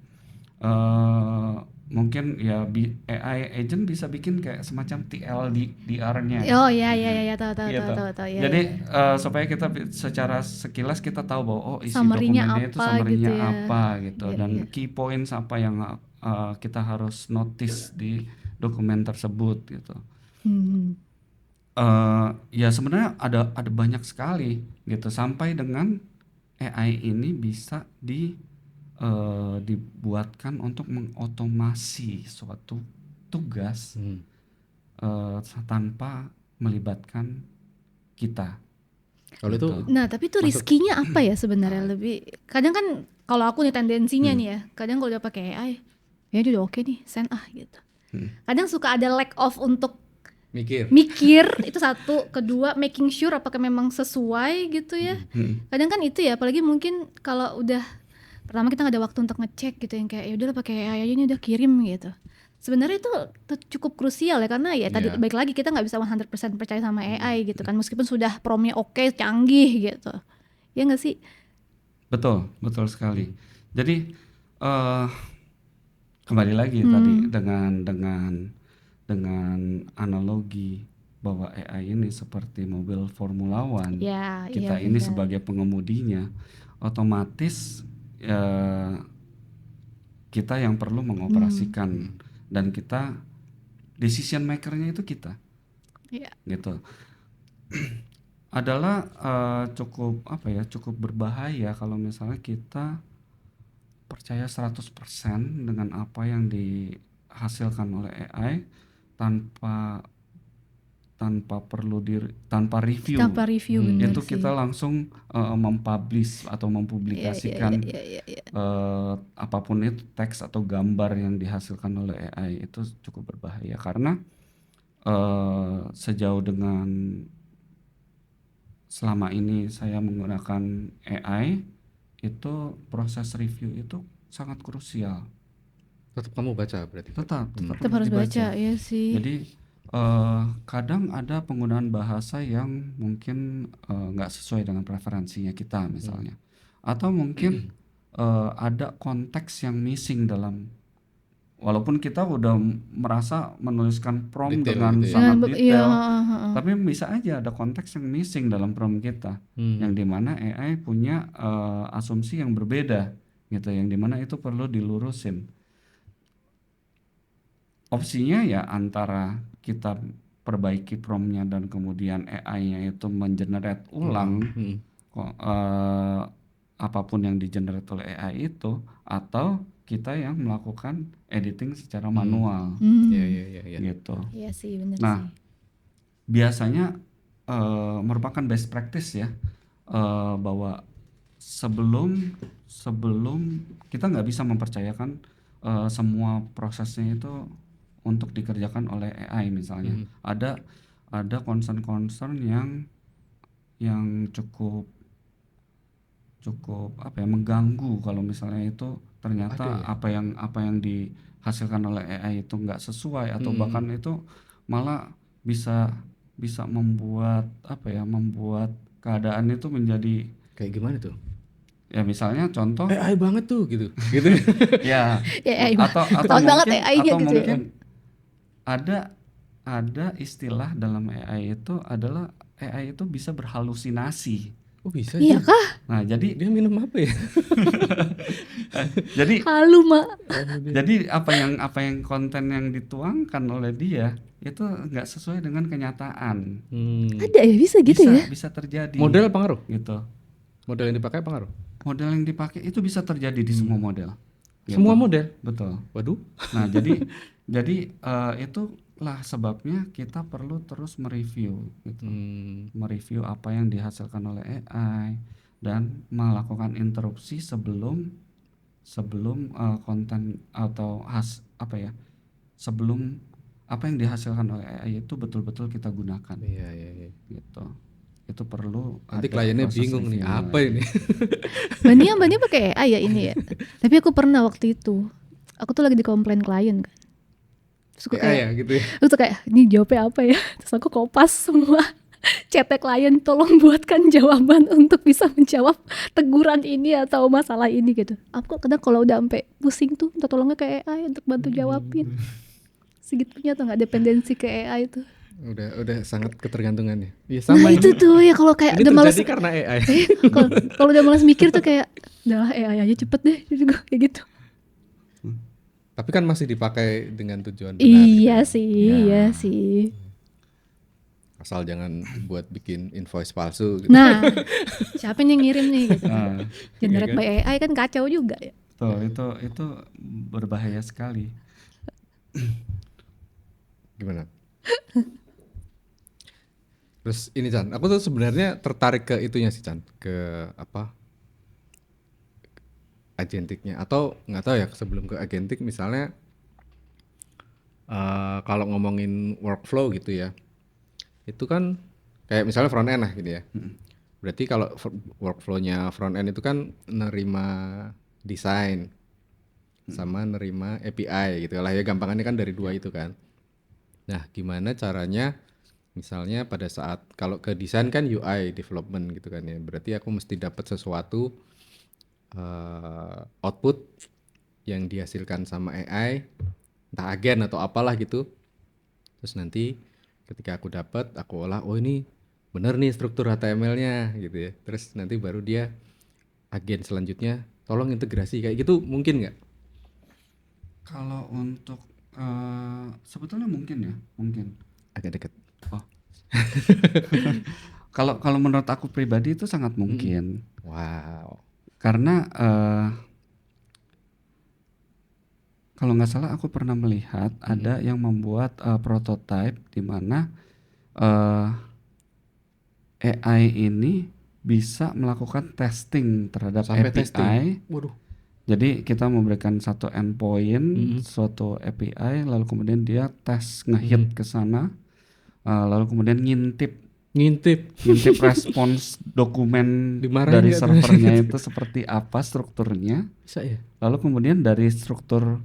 A: mungkin ya AI agent bisa bikin kayak semacam TLDR-nya
C: Oh iya iya iya tahu tahu tahu
A: gitu.
C: tahu tahu iya
A: Jadi
C: iya.
A: supaya kita secara sekilas kita tahu bahwa oh isi
C: Summary-nya
A: dokumennya itu
C: apa gitu
A: summary-nya
C: ya.
A: apa gitu,
C: Iya
A: dan
C: iya.
A: key points apa yang kita harus notice di dokumen tersebut gitu. Ya sebenarnya ada banyak sekali gitu, sampai dengan AI ini bisa dibuatkan untuk mengotomasi suatu tugas tanpa melibatkan kita
B: Kalau itu
A: gitu.
C: Nah, tapi itu
B: masuk
C: riskinya apa ya sebenarnya? Lebih kadang kan kalau aku nih tendensinya nih ya, kadang kalau udah pakai AI, ya dia udah oke nih, send gitu. Kadang suka ada lack of untuk mikir itu satu, kedua making sure apakah memang sesuai gitu ya. Kadang kan itu ya, apalagi mungkin kalau udah pertama kita nggak ada waktu untuk ngecek gitu, yang kayak ya udahlah pakai AI aja ini udah kirim gitu. Sebenarnya itu cukup krusial ya, karena ya tadi
B: Iya.
C: baik lagi kita nggak bisa 100% percaya sama AI gitu kan, meskipun sudah promnya oke, canggih gitu. Ya nggak sih?
A: Betul sekali. Jadi kembali lagi tadi dengan analogi bahwa AI ini seperti mobil Formula One,
C: Ya, iya
A: kita ini
C: benar.
A: sebagai pengemudinya, otomatis kita yang perlu mengoperasikan, dan kita decision makernya itu kita
C: Iya.
A: gitu. Adalah cukup berbahaya kalau misalnya kita percaya 100% dengan apa yang dihasilkan oleh AI tanpa tanpa review.
C: Tanpa review benar
A: Itu
C: sih.
A: kita langsung mempublish atau
C: Iya, iya,
A: mempublikasikan
C: iya, iya, iya.
A: apapun itu, teks atau gambar yang dihasilkan oleh AI, itu cukup berbahaya karena sejauh dengan selama ini saya menggunakan AI, itu proses review itu sangat krusial.
B: tetap kamu baca berarti.
A: Tetap
C: Tetap harus baca, ya sih.
A: Jadi kadang ada penggunaan bahasa yang mungkin nggak sesuai dengan preferensinya kita misalnya, atau mungkin ada konteks yang missing dalam, walaupun kita udah merasa menuliskan prompt
B: Detail
A: dengan
B: gitu ya.
A: sangat
C: Iya,
A: detail,
C: heeh.
A: tapi bisa aja ada konteks yang missing dalam prompt kita, yang dimana AI punya asumsi yang berbeda gitu, yang dimana itu perlu dilurusin. Opsinya ya antara kita perbaiki promptnya dan kemudian AI-nya itu mengenerate ulang apapun yang digenerate oleh AI itu, atau kita yang melakukan editing secara manual
B: Iya.
A: gitu.
C: Iya sih, benar
A: Nah,
C: sih.
A: biasanya merupakan best practice ya, bahwa sebelum kita nggak bisa mempercayakan semua prosesnya itu untuk dikerjakan oleh AI misalnya. Ada concern yang cukup mengganggu kalau misalnya itu ternyata apa yang dihasilkan oleh AI itu nggak sesuai, atau bahkan itu malah bisa membuat membuat keadaan itu menjadi
B: Kayak gimana tuh?
A: Ya misalnya contoh
B: AI banget tuh gitu. Gitu.
A: ya
C: AI
A: atau
C: ketahuan banget
A: mungkin
C: AI-nya gitu ya.
A: mungkin ada istilah dalam AI itu adalah AI itu bisa berhalusinasi.
B: Oh bisa
C: Iya
B: Jan.
C: kah?
A: Nah, jadi
B: Dia minum apa ya?
A: jadi
C: Halu mak.
A: jadi apa yang konten yang dituangkan oleh dia itu nggak sesuai dengan kenyataan.
C: Ada ya bisa gitu ya?
A: Bisa terjadi
B: Model pengaruh.
A: gitu.
B: Model yang dipakai pengaruh.
A: Model yang dipakai itu bisa terjadi di semua model.
B: Semua
A: Gitu.
B: model.
A: Betul.
B: Waduh.
A: Nah, jadi itulah sebabnya kita perlu terus mereview gitu. Mereview apa yang dihasilkan oleh AI dan melakukan interupsi sebelum konten atau sebelum apa yang dihasilkan oleh AI itu betul-betul kita gunakan
B: Iya.
A: gitu. Itu perlu
B: Nanti
A: ada
B: kliennya
A: proses
B: bingung nih
A: reviewnya
B: apa
A: lagi.
B: ini.
C: Mbak Nia pakai AI ya ini ya. Tapi aku pernah waktu itu, aku tuh lagi dikomplain klien kan. Terus aku
B: AI
C: kayak,
B: ya gitu ya.
C: terus kayak ini jawabnya apa ya? Terus aku kopas semua chatnya klien, tolong buatkan jawaban untuk bisa menjawab teguran ini atau masalah ini gitu. Aku kadang kalau udah sampai pusing tuh, minta tolongnya ke AI untuk bantu jawabin. Segitunya tuh nggak dependensi ke AI tuh.
B: Udah sangat ketergantungan ya. Iya
C: Nah
B: sama
C: itu
B: ini.
C: tuh ya kalau kayak
B: Ini
C: udah malas,
B: terjadi karena AI.
C: kalau udah malas mikir tuh kayak, udahlah AI aja cepet deh, kayak gitu.
B: Tapi kan masih dipakai dengan tujuan benar.
C: Iya
B: gitu.
C: sih,
A: Ya.
C: iya sih.
B: Asal jangan buat bikin invoice palsu gitu.
C: Nah, siapa yang ngirim nih gitu.
A: Nah,
C: Generate
B: Iya kan?
C: by AI kan kacau juga ya.
A: betul, itu berbahaya sekali.
B: Gimana? Terus ini Chan, aku tuh sebenarnya tertarik ke itunya sih Chan, ke apa? Agentiknya atau nggak tahu ya sebelum ke agentik misalnya kalau ngomongin workflow gitu ya. Itu kan kayak misalnya front end lah gitu ya. Berarti kalau workflow-nya front end itu kan nerima desain sama nerima API gitu lah ya, gampangannya kan dari dua itu kan. Nah, gimana caranya misalnya pada saat kalau ke desain kan UI development gitu kan ya. Berarti aku mesti dapat sesuatu output yang dihasilkan sama AI, entah agen atau apalah gitu. Terus nanti ketika aku dapat, aku olah, oh ini bener nih struktur HTML-nya gitu ya. Terus nanti baru dia agen selanjutnya tolong integrasi kayak gitu mungkin nggak?
A: Kalau untuk sebetulnya mungkin.
B: Agak deket.
A: Oh. Kalau menurut aku pribadi itu sangat mungkin.
B: Wow.
A: Karena kalau nggak salah aku pernah melihat ada yang membuat prototype di mana AI ini bisa melakukan testing terhadap
B: Sampai
A: API.
B: testing. Waduh.
A: Jadi kita memberikan satu endpoint, suatu API, lalu kemudian dia tes ngehit ke sana, lalu kemudian ngintip respons dokumen
B: Dimarahin
A: dari
B: nggak tuh?
A: servernya itu seperti apa strukturnya.
B: Bisa ya?
A: Lalu kemudian dari struktur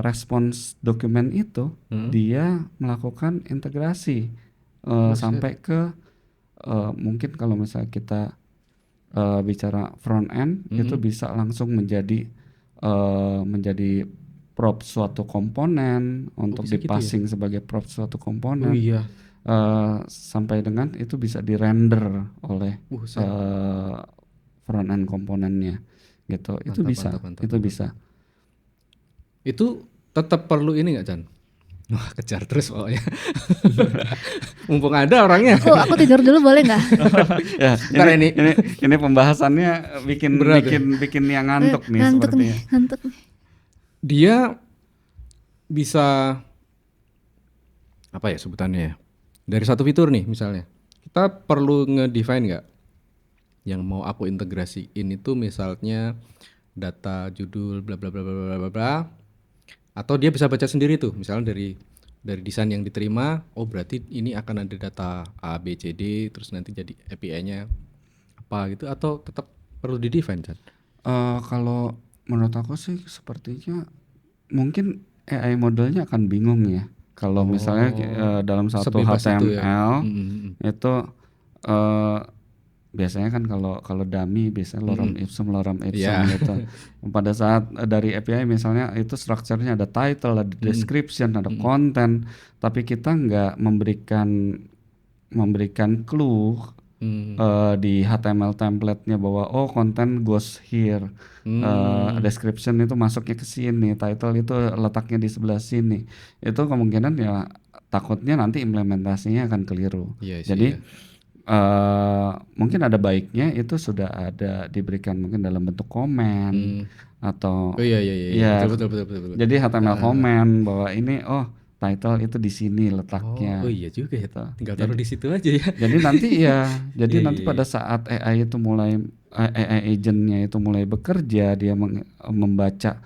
A: respons dokumen itu dia melakukan integrasi sampai ke mungkin kalau misalnya kita bicara front end itu bisa langsung menjadi prop suatu komponen untuk
B: bisa gitu ya?
A: dipassing sebagai prop suatu komponen.
B: Oh iya.
A: Sampai dengan itu bisa di-render oleh
B: Buset.
A: front end komponennya gitu. Itu
B: Mantap, mantap.
A: bisa.
B: Itu tetap perlu ini nggak Chan? Wah kejar terus pokoknya. Mumpung ada orangnya.
C: Oh, aku tidur dulu boleh nggak?
A: Ya,
B: Ntar
A: ini pembahasannya bikin
B: Berat
A: bikin yang ngantuk nih
C: Ngantuk
A: sepertinya.
C: nih, ngantuk nih.
B: Dia bisa apa ya sebutannya ya? Dari satu fitur nih misalnya, kita perlu ngedefine nggak yang mau aku integrasiin itu misalnya data judul bla bla bla bla bla bla bla, atau dia bisa baca sendiri tuh misalnya dari desain yang diterima, oh berarti ini akan ada data A B C D terus nanti jadi API-nya apa gitu, atau tetap perlu di define kan?
A: Kalau menurut aku sih sepertinya mungkin AI modelnya akan bingung ya. Kalau misalnya dalam satu
B: Sebebas itu ya.
A: HTML itu biasanya kan kalau dummy biasanya lorem ipsum
B: Iya.
A: gitu. Pada saat dari API misalnya itu strukturnya ada title, ada description, ada content, tapi kita nggak memberikan clue di HTML template-nya bahwa oh konten goes here, description itu masuknya ke sini, title itu letaknya di sebelah sini. Itu kemungkinan ya takutnya nanti implementasinya akan keliru.
B: Iya sih,
A: Jadi
B: ya.
A: mungkin ada baiknya itu sudah ada diberikan mungkin dalam bentuk komen atau
B: Oh iya.
A: ya
B: Betul.
A: jadi HTML komen bahwa ini oh title itu di sini letaknya.
B: Oh iya juga ya.
A: Gitu.
B: Tinggal taruh di situ aja ya.
A: Jadi nanti ya, jadi
B: Iya,
A: nanti
B: iya,
A: pada saat AI itu mulai AI agentnya itu mulai bekerja, dia membaca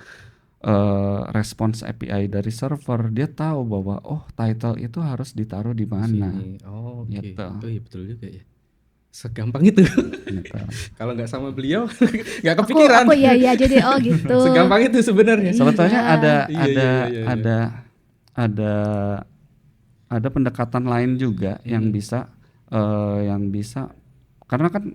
A: respons API dari server, dia tahu bahwa oh title itu harus ditaruh di mana.
B: Sini. Oh, oke.
A: Gitu.
B: Oh iya betul juga ya. Segampang itu.
A: Gitu.
B: Kalau nggak sama beliau nggak kepikiran.
C: Aku iya aja deh, oh gitu.
B: Segampang itu sebenarnya.
A: Sebetulnya
B: Iya.
A: ada pendekatan lain juga yang bisa karena kan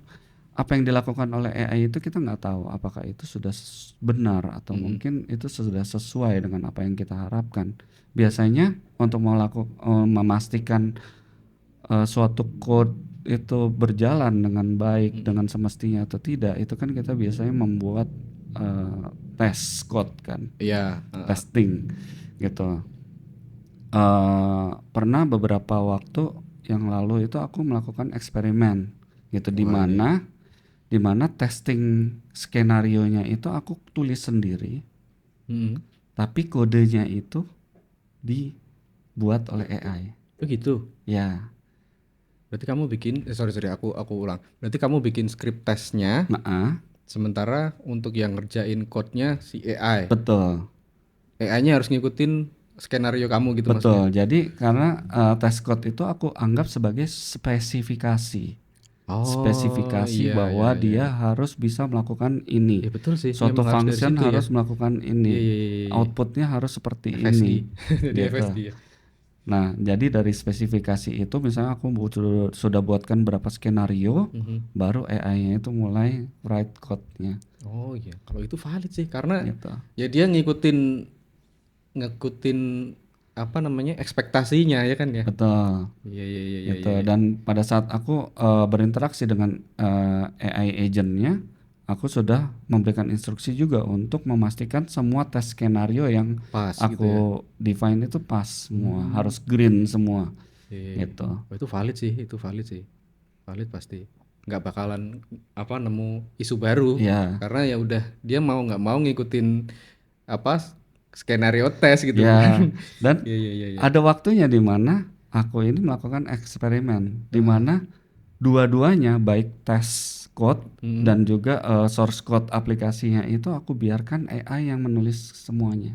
A: apa yang dilakukan oleh AI itu kita nggak tahu apakah itu sudah benar atau mungkin itu sudah sesuai dengan apa yang kita harapkan. Biasanya untuk memastikan suatu code itu berjalan dengan baik dengan semestinya atau tidak, itu kan kita biasanya membuat tes code kan,
B: Iya.
A: testing gitu. Pernah beberapa waktu yang lalu itu aku melakukan eksperimen gitu, di mana testing skenarionya itu aku tulis sendiri, tapi kodenya itu dibuat oleh AI.
B: Oh gitu.
A: Ya,
B: Berarti kamu bikin sorry aku ulang. Berarti kamu bikin script testnya, sementara untuk yang ngerjain code-nya si AI.
A: betul.
B: AI-nya harus ngikutin skenario kamu gitu maksudnya.
A: Betul. Jadi karena test code itu aku anggap sebagai spesifikasi.
B: Oh,
A: Spesifikasi
B: iya,
A: bahwa
B: iya.
A: dia harus bisa melakukan ini.
B: Ya betul sih.
A: Suatu
B: memang harus dari
A: function
B: situ
A: harus
B: ya.
A: melakukan ini.
B: Iya.
A: Outputnya harus seperti
B: FSD.
A: ini.
B: Jadi
A: Gitu.
B: FSD ya.
A: Nah, jadi dari spesifikasi itu misalnya aku sudah buatkan berapa skenario, baru AI-nya itu mulai write code-nya.
B: Oh iya, kalau itu valid sih karena
A: Gitu.
B: ya dia ngikutin apa namanya ekspektasinya ya kan ya.
A: Betul.
B: Iya.
A: Gitu. Dan pada saat aku berinteraksi dengan AI agentnya, aku sudah memberikan instruksi juga untuk memastikan semua tes skenario yang
B: Pas
A: aku
B: gitu ya.
A: define itu pas semua, harus green semua.
B: Iya.
A: Gitu.
B: Oh, itu valid sih. Valid pasti. Nggak bakalan apa nemu isu baru.
A: Ya.
B: Karena ya udah dia mau nggak mau ngikutin apa skenario tes gitu
A: Ya.
B: kan.
A: Dan
B: Iya.
A: ada waktunya di mana aku ini melakukan eksperimen, di mana dua-duanya baik tes code dan juga source code aplikasinya itu aku biarkan AI yang menulis semuanya.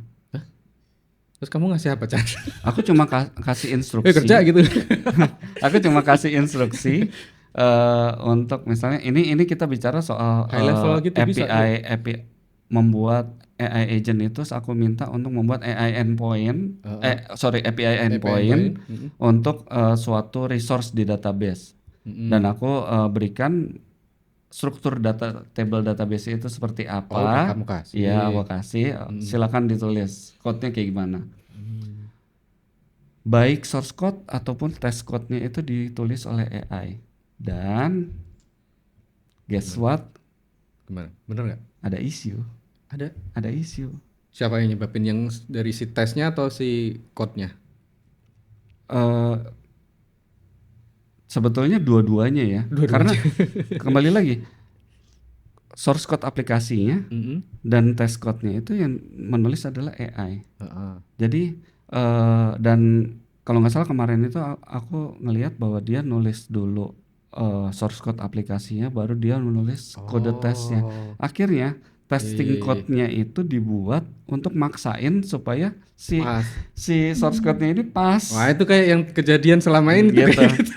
B: Terus kamu ngasih apa, Chan?
A: Aku cuma kasih instruksi.
B: Kerja gitu.
A: Aku cuma kasih instruksi untuk misalnya ini kita bicara soal
B: High level gitu bisa,
A: API membuat AI agent itu aku minta untuk membuat AI endpoint API endpoint untuk suatu resource di database. Dan aku berikan struktur table database itu seperti apa.
B: Oh, udah kamu kasih.
A: Iya, aku kasih. Silakan ditulis code-nya kayak gimana. Baik source code ataupun test code-nya itu ditulis oleh AI. Dan guess what?
B: Gimana? Bener nggak?
A: Ada issue. Ada issue.
B: Siapa yang nyebabin, yang dari si tesnya atau si code-nya?
A: Sebetulnya dua-duanya ya. Karena kembali lagi source code aplikasinya dan test code-nya itu yang menulis adalah AI. Jadi dan kalau nggak salah kemarin itu aku ngelihat bahwa dia nulis dulu source code aplikasinya, baru dia menulis kode tesnya. Akhirnya testing code-nya itu dibuat untuk maksain supaya si source code-nya ini pas.
B: Wah, itu kayak yang kejadian selama ini tuh,
A: Gitu.
B: kayak gitu.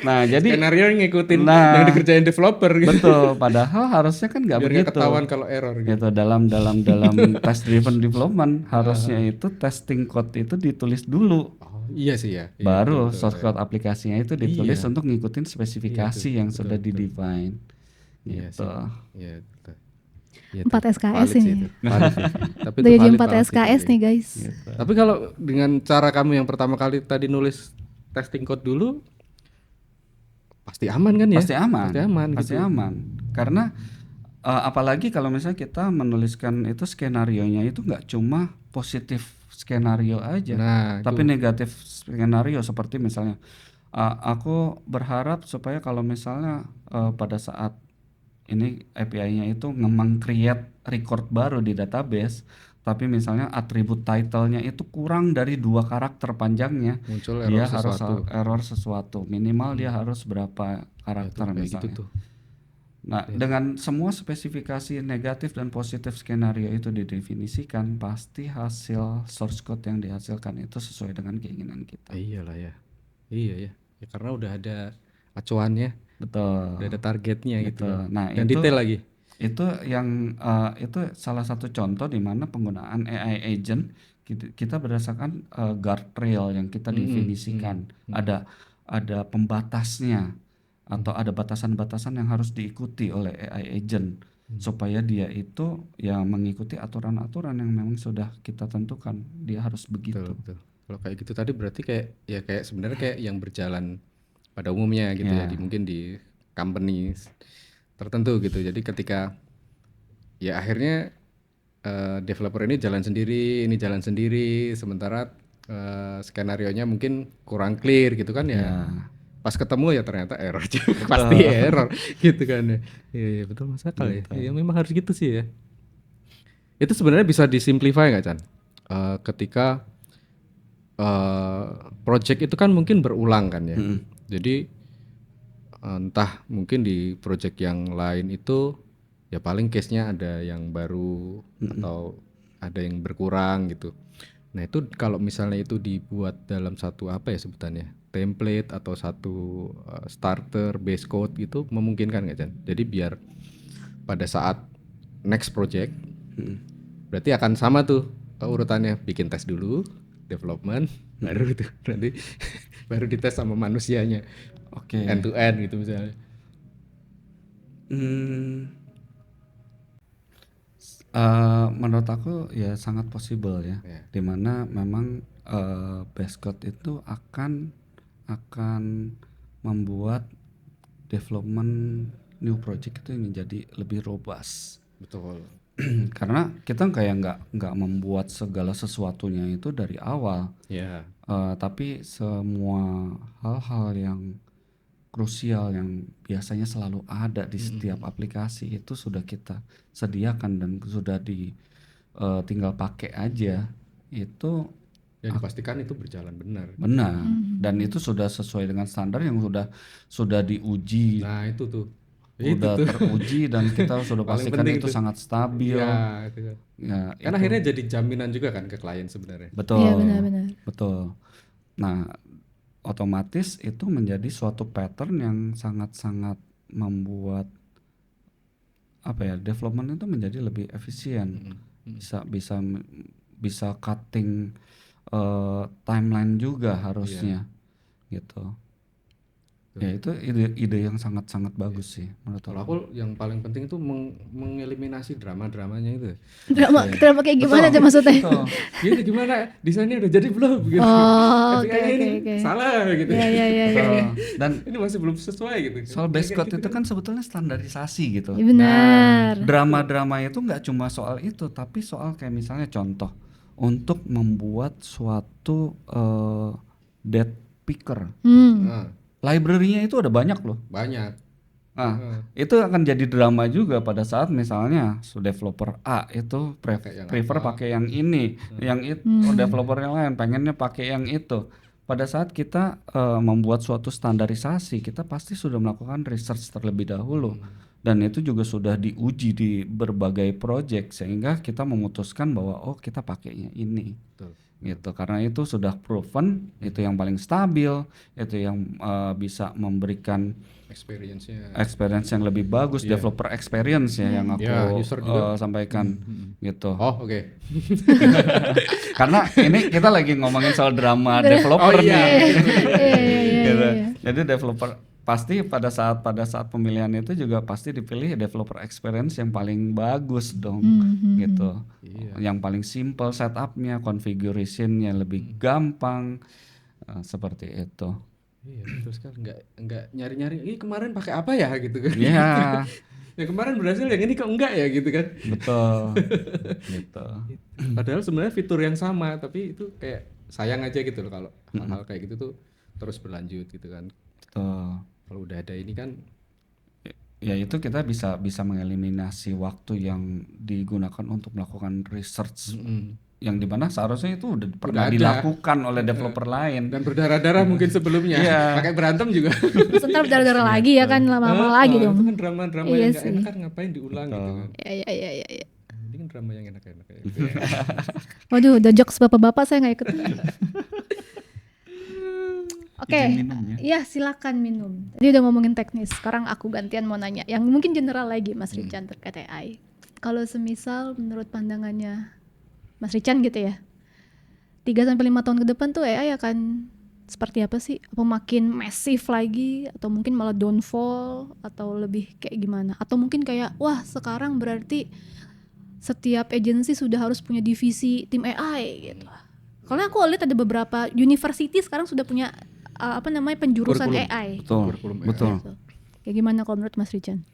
A: Nah, jadi
B: Skenario ngikutin yang dikerjain developer gitu.
A: betul. Padahal harusnya kan nggak
B: Biar
A: begitu.
B: nggak ketahuan kalau error gitu.
A: Gitu. Dalam test driven development harusnya itu testing code itu ditulis dulu.
B: Iya sih ya. Iya,
A: Baru
B: betul,
A: source
B: ya.
A: code aplikasinya itu ditulis
B: Iya.
A: untuk ngikutin
B: Iya
A: spesifikasi
B: tuh,
A: yang
B: betul,
A: sudah
B: betul.
A: di-define
B: Iya
A: gitu.
B: sih. Iya, betul. Iya
C: 4
B: tuh,
C: SKS
B: valid sih
C: ini.
B: itu. Valid sih. Tapi
C: Udah
B: itu
C: jadi
B: valid
C: 4
B: banget sih
C: SKS
B: tadi.
C: nih guys.
A: Gitu.
B: Tapi kalau dengan cara kamu yang pertama kali tadi nulis testing code dulu, pasti aman kan ya?
A: Pasti aman,
B: Pasti aman
A: pasti
B: gitu.
A: aman. Karena apalagi kalau misalnya kita menuliskan itu skenarionya itu nggak cuma positif skenario aja,
B: Nah,
A: tapi
B: itu.
A: negatif skenario seperti misalnya aku berharap supaya kalau misalnya pada saat ini API-nya itu meng-create record baru di database, tapi misalnya atribut title-nya itu kurang dari 2 karakter panjangnya,
B: Muncul error
A: dia harus
B: sesuatu.
A: error sesuatu. Minimal dia harus berapa
B: Ya tuh
A: karakter
B: kayak gitu
A: misalnya.
B: tuh.
A: Nah,
B: Ya.
A: dengan semua spesifikasi negatif dan positif skenario itu didefinisikan, pasti hasil source code yang dihasilkan itu sesuai dengan keinginan kita.
B: Iyalah ya. Iya ya. Ya karena udah ada acuannya,
A: Betul.
B: udah ada targetnya gitu
A: Gitu.
B: kan.
A: Nah,
B: Dan detail lagi.
A: itu yang itu salah satu contoh di mana penggunaan AI agent kita berdasarkan guardrail yang kita definisikan. Ada pembatasnya atau ada batasan-batasan yang harus diikuti oleh AI agent supaya dia itu ya mengikuti aturan-aturan yang memang sudah kita tentukan. Dia harus
B: Betul,
A: begitu.
B: betul. Kalau kayak gitu tadi berarti kayak sebenarnya kayak yang berjalan pada umumnya gitu ya,
A: Ya.
B: mungkin di company tertentu gitu. Jadi ketika ya akhirnya developer ini jalan sendiri, sementara skenarionya mungkin kurang clear gitu kan ya.
A: Ya.
B: Pas ketemu ya ternyata error juga, pasti error gitu kan ya. Iya, iya betul Mas Akal ya. Ya memang harus gitu sih ya. Itu sebenarnya bisa disimplify nggak Chan? Ketika project itu kan mungkin berulang kan ya. Jadi entah mungkin di project yang lain itu ya paling case-nya ada yang baru atau ada yang berkurang gitu. Nah itu kalau misalnya itu dibuat dalam satu apa ya sebutannya template atau satu starter base code gitu memungkinkan nggak Chan? Jadi biar pada saat next project berarti akan sama tuh urutannya, bikin tes dulu, development, baru itu nanti baru dites sama manusianya,
A: Oke.
B: end to end gitu misalnya.
A: Menurut aku ya sangat possible ya,
B: Ya.
A: dimana memang base code itu akan membuat development new project itu menjadi lebih robust.
B: Betul.
A: Karena kita kayak nggak membuat segala sesuatunya itu dari awal,
B: Ya.
A: tapi semua hal-hal yang krusial yang biasanya selalu ada di setiap aplikasi itu sudah kita sediakan dan sudah tinggal pakai aja. Itu
B: Ya dipastikan itu berjalan benar.
A: benar dan itu sudah sesuai dengan standar yang sudah diuji,
B: Nah itu tuh.
A: udah teruji dan kita sudah
B: Paling
A: pastikan
B: penting
A: itu
B: tuh.
A: sangat stabil.
B: Ya, itu kan.
A: Ya,
B: Kan akhirnya jadi jaminan juga kan ke klien sebenarnya.
A: betul.
C: Iya benar-benar.
A: Betul. Nah, otomatis itu menjadi suatu pattern yang sangat-sangat membuat apa ya, development itu menjadi lebih efisien. Bisa cutting timeline juga harusnya gitu. Ya itu ide yang sangat-sangat bagus sih menurut
B: Kalau
A: aku.
B: aku yang paling penting itu mengeliminasi drama-dramanya itu.
C: Drama kayak gimana aja maksudnya?
A: Betul.
B: Gini gimana? Desainnya udah jadi belum? Gitu.
C: Oh,
B: Ketika
C: oke,
B: ini
C: oke.
B: salah gitu.
C: Iya.
A: Betul. Dan
B: Ini masih belum sesuai gitu.
A: soal base code itu kan sebetulnya standarisasi gitu.
C: Iya benar.
A: Drama-drama itu nggak cuma soal itu, tapi soal kayak misalnya contoh untuk membuat suatu date picker.
B: Nah,
A: Library-nya itu ada banyak loh.
B: banyak.
A: Nah, itu akan jadi drama juga pada saat misalnya developer A itu prefer pakai yang ini, yang itu developer yang lain pengennya pakai yang itu. Pada saat kita membuat suatu standarisasi, kita pasti sudah melakukan research terlebih dahulu dan itu juga sudah diuji di berbagai project sehingga kita memutuskan bahwa oh kita pakainya ini
B: Betul.
A: gitu karena itu sudah proven, itu yang paling stabil, itu yang bisa memberikan
B: Experience-nya.
A: experience yang lebih bagus,
B: Iya.
A: developer experience ya yang aku
B: Ya, user juga.
A: sampaikan gitu.
B: Oh, oke.
A: Karena ini kita lagi ngomongin soal drama developer
B: Oh, iya.
A: nih.
C: Iya.
A: Gitu. Jadi developer pasti pada saat pemilihan itu juga pasti dipilih developer experience yang paling bagus dong, gitu.
B: Iya.
A: Yang paling simple setupnya, configuration-nya lebih gampang, seperti itu.
B: Iya, betul sekali. Enggak nyari-nyari, ini kemarin pakai apa ya gitu kan.
A: Iya,
B: Yang kemarin berhasil, yang ini kok enggak ya gitu kan.
A: betul, gitu.
B: Padahal sebenarnya fitur yang sama, tapi itu kayak sayang aja gitu loh kalau hal-hal kayak gitu tuh terus berlanjut gitu kan.
A: Betul.
B: Kalau udah ada ini kan,
A: Ya itu kita bisa mengeliminasi waktu yang digunakan untuk melakukan research yang dimana seharusnya itu udah pernah
B: ada.
A: dilakukan oleh developer lain.
B: dan berdarah-darah mungkin sebelumnya.
A: Iya.
B: Pakai berantem juga.
C: Sebentar darah-darah lagi ya kan lama-lama lagi dong.
B: Itu kan drama-drama
C: Iya
B: yang nggak
C: sih.
B: enak kan ngapain diulang gitu kan.
C: Ya.
B: Ini kan drama yang enak-enak kayak gitu.
C: Waduh, udah jokes bapak-bapak saya nggak ikut. Oke,
A: Izin minum ya.
C: ya silakan minum. Tadi udah ngomongin teknis, sekarang aku gantian mau nanya yang mungkin general lagi Mas Rican terkait AI. Kalau semisal menurut pandangannya Mas Rican gitu ya, 3-5 tahun ke depan tuh AI akan seperti apa sih? Apa makin masif lagi atau mungkin malah downfall atau lebih kayak gimana? Atau mungkin kayak wah sekarang berarti setiap agensi sudah harus punya divisi tim AI gitu. Karena aku lihat ada beberapa university sekarang sudah punya penjurusan
B: Kurikulum.
C: AI.
A: Betul,
B: Kurikulum
A: betul.
C: Gitu. Kayak gimana kalau menurut Mas Rican?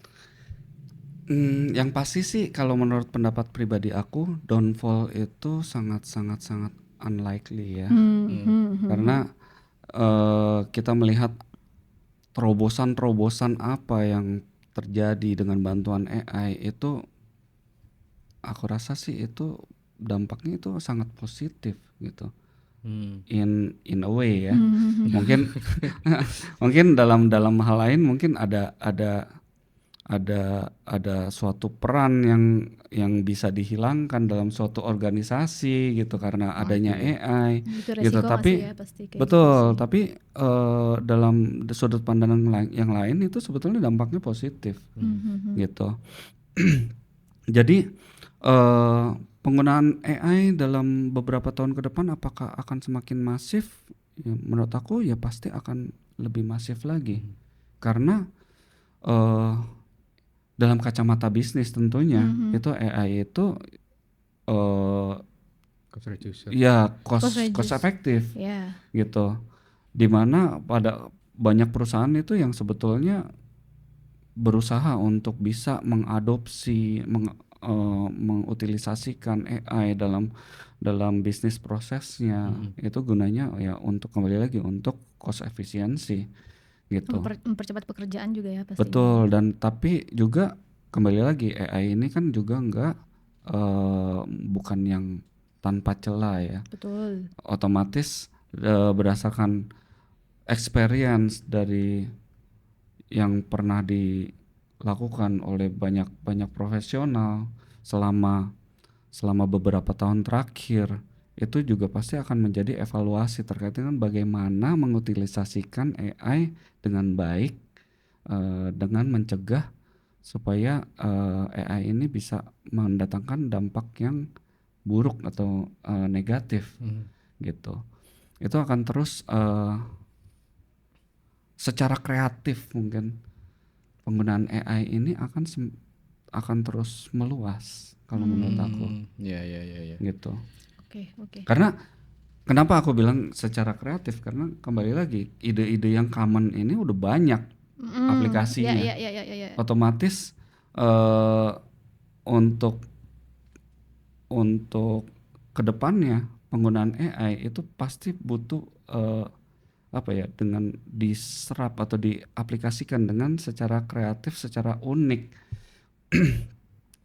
A: Yang pasti sih kalau menurut pendapat pribadi aku downfall itu sangat unlikely ya. Karena kita melihat terobosan apa yang terjadi dengan bantuan AI itu, aku rasa sih itu dampaknya itu sangat positif gitu. In a way ya. Mungkin dalam hal lain mungkin ada suatu peran yang bisa dihilangkan dalam suatu organisasi gitu karena adanya AI
C: Itu
A: gitu.
C: resiko
A: Tapi
C: sih ya pasti kayak
A: betul,
C: gitu sih.
A: tapi dalam sudut pandang yang lain itu sebetulnya dampaknya positif gitu. Jadi penggunaan AI dalam beberapa tahun ke depan apakah akan semakin masif? Ya, menurut aku ya pasti akan lebih masif lagi karena dalam kacamata bisnis tentunya itu AI itu
B: Cost reducer.
A: ya
C: Cost
A: cost
C: reduce.
A: efektif
C: Ya.
A: gitu, dimana pada banyak perusahaan itu yang sebetulnya berusaha untuk bisa mengadopsi mengutilisasikan AI dalam bisnis prosesnya. Itu gunanya ya untuk kembali lagi untuk cost efisiensi gitu.
C: Mempercepat pekerjaan juga ya pasti.
A: Betul, dan tapi juga kembali lagi AI ini kan juga bukan yang tanpa celah ya.
C: Betul.
A: Otomatis berdasarkan experience dari yang pernah dilakukan oleh banyak profesional selama beberapa tahun terakhir, itu juga pasti akan menjadi evaluasi terkait dengan bagaimana mengutilisasikan AI dengan baik dengan mencegah supaya AI ini bisa mendatangkan dampak yang buruk atau negatif gitu. Itu akan terus secara kreatif mungkin penggunaan AI ini akan terus meluas kalau menurut aku
B: Iya.
A: gitu.
C: Oke.
A: Karena kenapa aku bilang secara kreatif, karena kembali lagi ide-ide yang common ini udah banyak aplikasinya.
C: Ya.
A: Otomatis untuk kedepannya penggunaan AI itu pasti butuh dengan diserap atau diaplikasikan dengan secara kreatif, secara unik,